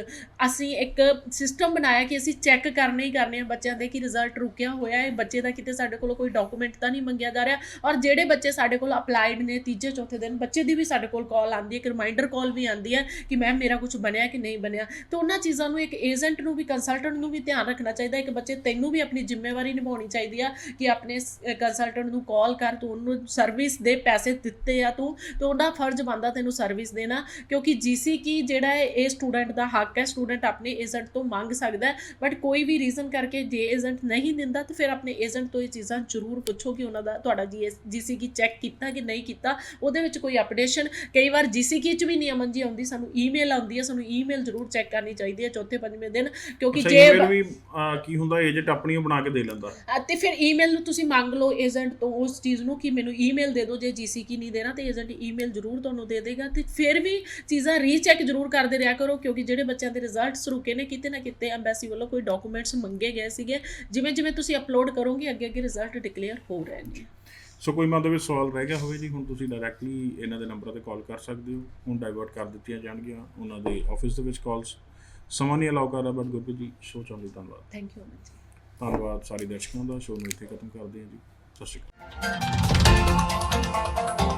ਅਸੀਂ ਇੱਕ ਸਿਸਟਮ ਬਣਾਇਆ ਕਿ ਅਸੀਂ ਚੈੱਕ ਕਰਨੇ ਹੀ ਕਰਨੇ ਆ ਬੱਚਿਆਂ ਦੇ ਕਿ ਰਿਜ਼ਲਟ ਰੁਕਿਆ ਹੋਇਆ ਹੈ, ਬੱਚੇ ਦਾ ਕਿਤੇ ਸਾਡੇ ਕੋਲ ਕੋਈ ਡਾਕੂਮੈਂਟ ਤਾਂ ਨਹੀਂ ਮੰਗਿਆ ਜਾ ਰਿਹਾ। ਔਰ ਜਿਹੜੇ ਬੱਚੇ ਸਾਡੇ ਕੋਲ ਅਪਲਾਈਡ ਨੇ ਤੀਜੇ ਚੌਥੇ ਦਿਨ ਬੱਚੇ ਦੀ ਵੀ ਸਾਡੇ ਕੋਲ ਕਾਲ ਆਉਂਦੀ ਹੈ, ਇੱਕ ਰਿਮਾਈਂਡਰ ਕਾਲ ਵੀ ਆਉਂਦੀ ਹੈ ਕਿ ਮੈਮ ਮੇਰਾ ਕੁਝ ਬਣਿਆ ਕਿ ਨਹੀਂ ਬਣਿਆ। ਤਾਂ ਉਹਨਾਂ ਚੀਜ਼ਾਂ ਨੂੰ ਇੱਕ ਏਜੰਟ ਨੂੰ ਵੀ ਕੰਸਲਟੈਂਟ ਨੂੰ ਵੀ ਧਿਆਨ ਰੱਖਣਾ ਚਾਹੀਦਾ। ਇੱਕ ਬੱਚੇ ਤੈਨੂੰ ਵੀ ਆਪਣੀ ਜ਼ਿੰਮੇਵਾਰੀ ਨਿਭਾਉਣੀ ਚਾਹੀਦੀ ਆ ਕਿ ਆਪਣੇ ਕੰਸਲਟੈਂਟ ਨੂੰ ਕਾਲ ਕਰ, ਤੂੰ ਉਹਨੂੰ ਸਰਵਿਸ ਦੇ ਪੈਸੇ ਦਿੱਤੇ ਆ, ਤੂੰ ਤਾਂ ਉਹਦਾ ਫਰਜ਼ ਬਣਦਾ ਤੈਨੂੰ ਸਰਵਿਸ ਦੇਣਾ, ਕਿਉਂਕਿ GC ਕੀ ਜਿਹੜਾ ਹੈ ਇਹ ਸਟੂਡੈਂਟ ਦਾ ਹੱਕ ਹੈ। ਸਟੂਡੈਂਟ ਆਪਣੇ ਏਜੰਟ ਤੋਂ ਮੰਗ ਸਕਦਾ ਹੈ, ਬਟ ਕੋਈ ਵੀ ਰੀਜ਼ਨ ਕਰਕੇ ਜੇ ਏਜੰਟ ਨਹੀਂ ਦਿੰਦਾ ਤਾਂ ਫਿਰ ਆਪਣੇ ਏਜੰਟ ਤੋਂ ਇਹ ਚੀਜ਼ਾਂ ਜ਼ਰੂਰ ਪੁੱਛੋ ਕਿ ਉਹਨਾਂ ਦਾ ਤੁਹਾਡਾ GCK ਚੈੱਕ ਕੀਤਾ ਕਿ ਨਹੀਂ ਕੀਤਾ, ਉਹਦੇ ਵਿੱਚ ਕੋਈ ਅਪਡੇਸ਼ਨ। ਕਈ ਵਾਰ GCK 'ਚ ਵੀ ਨਹੀਂ ਅਮਨ ਜੀ ਆਉਂਦੀ, ਸਾਨੂੰ ਈਮੇਲ ਆਉਂਦੀ ਹੈ, ਸਾਨੂੰ ਈਮੇਲ ਜ਼ਰੂਰ ਚੈੱਕ ਕਰਨੀ ਚਾਹੀਦੀ ਹੈ ਚੌਥੇ ਪੰਜਵੇਂ ਦਿਨ, ਕਿਉਂਕਿ ਜੇ ਵੀ ਕੀ ਹੁੰਦਾ ਏਜੰਟ ਆਪਣੀ ਬਣਾ ਕੇ ਦੇ ਲੈਂਦਾ ਤੇ ਫਿਰ ਈਮੇਲ ਨੂੰ ਤੁਸੀਂ ਮੰਗ ਲਓ ਏਜੰਟ ਤੋਂ ਉਸ ਚੀਜ਼ ਨੂੰ ਕਿ ਮੈਨੂੰ ਈਮੇਲ ਦੇ ਦਿਓ। ਜੇ GCK ਨਹੀਂ ਦੇਣਾ ਤੇ ਏਜੰਟ ਈਮੇਲ ਜ਼ਰੂਰ ਤੁਹਾਨੂੰ ਦੇ ਦੇਗਾ। ਤੇ ਫਿਰ ਵੀ ਚੀਜ਼ਾਂ ਰੀਚੈਕ ਜ਼ਰੂਰ ਕਰਦੇ ਰਿਹਾ ਕਰੋ, ਕਿਉਂਕਿ ਜਿਹੜੇ ਬੱਚਿਆਂ ਦੇ ਰਿਜ਼ਲਟਸ ਰੁਕੇ ਨੇ ਕਿਤੇ ਨਾ ਕਿਤੇ ਐਮਬੈਸੀ ਵੱਲੋਂ ਕੋਈ ਡਾਕੂਮੈਂਟਸ ਮੰਗੇ ਗਏ ਸੀਗੇ, ਜਿਵੇਂ ਜਿਵੇਂ ਤੁਸੀਂ ਅਪਲੋਡ ਕਰੋਗੇ ਅੱਗੇ ਅੱਗੇ ਰਿਜ਼ਲਟ ਡਿਕਲੇਅਰ ਹੋ ਰਹੇ ਨੇ। ਸੋ ਕੋਈ ਮਨ ਦੇ ਵਿੱਚ ਸਵਾਲ ਰਹਿ ਗਿਆ ਹੋਵੇ ਜੀ, ਹੁਣ ਤੁਸੀਂ ਡਾਇਰੈਕਟਲੀ ਇਹਨਾਂ ਦੇ ਨੰਬਰਾਂ 'ਤੇ ਕਾਲ ਕਰ ਸਕਦੇ ਹੋ। ਹੁਣ ਡਾਇਵਰਟ ਕਰ ਦਿੱਤੀਆਂ ਜਾਣਗੀਆਂ ਉਹਨਾਂ ਦੇ ਆਫਿਸ ਦੇ ਵਿੱਚ ਕਾਲਸ, ਸਮਾਂ ਨਹੀਂ ਅਲਾਉ ਕਰਦਾ। ਬਟ ਗੁਰਪ੍ਰੀਤ ਜੀ ਸ਼ੋਅ ਚੱਲ ਰਹੀ, ਧੰਨਵਾਦ। Thank you Aman ji. ਧੰਨਵਾਦ ਸਾਰੇ ਦਰਸ਼ਕਾਂ ਦਾ। ਸ਼ੋਅ ਨੂੰ ਇੱਥੇ ਖਤਮ ਕਰਦੇ ਹਾਂ ਜੀ। ਸਤਿ ਸ਼੍ਰੀ ਅਕਾਲ।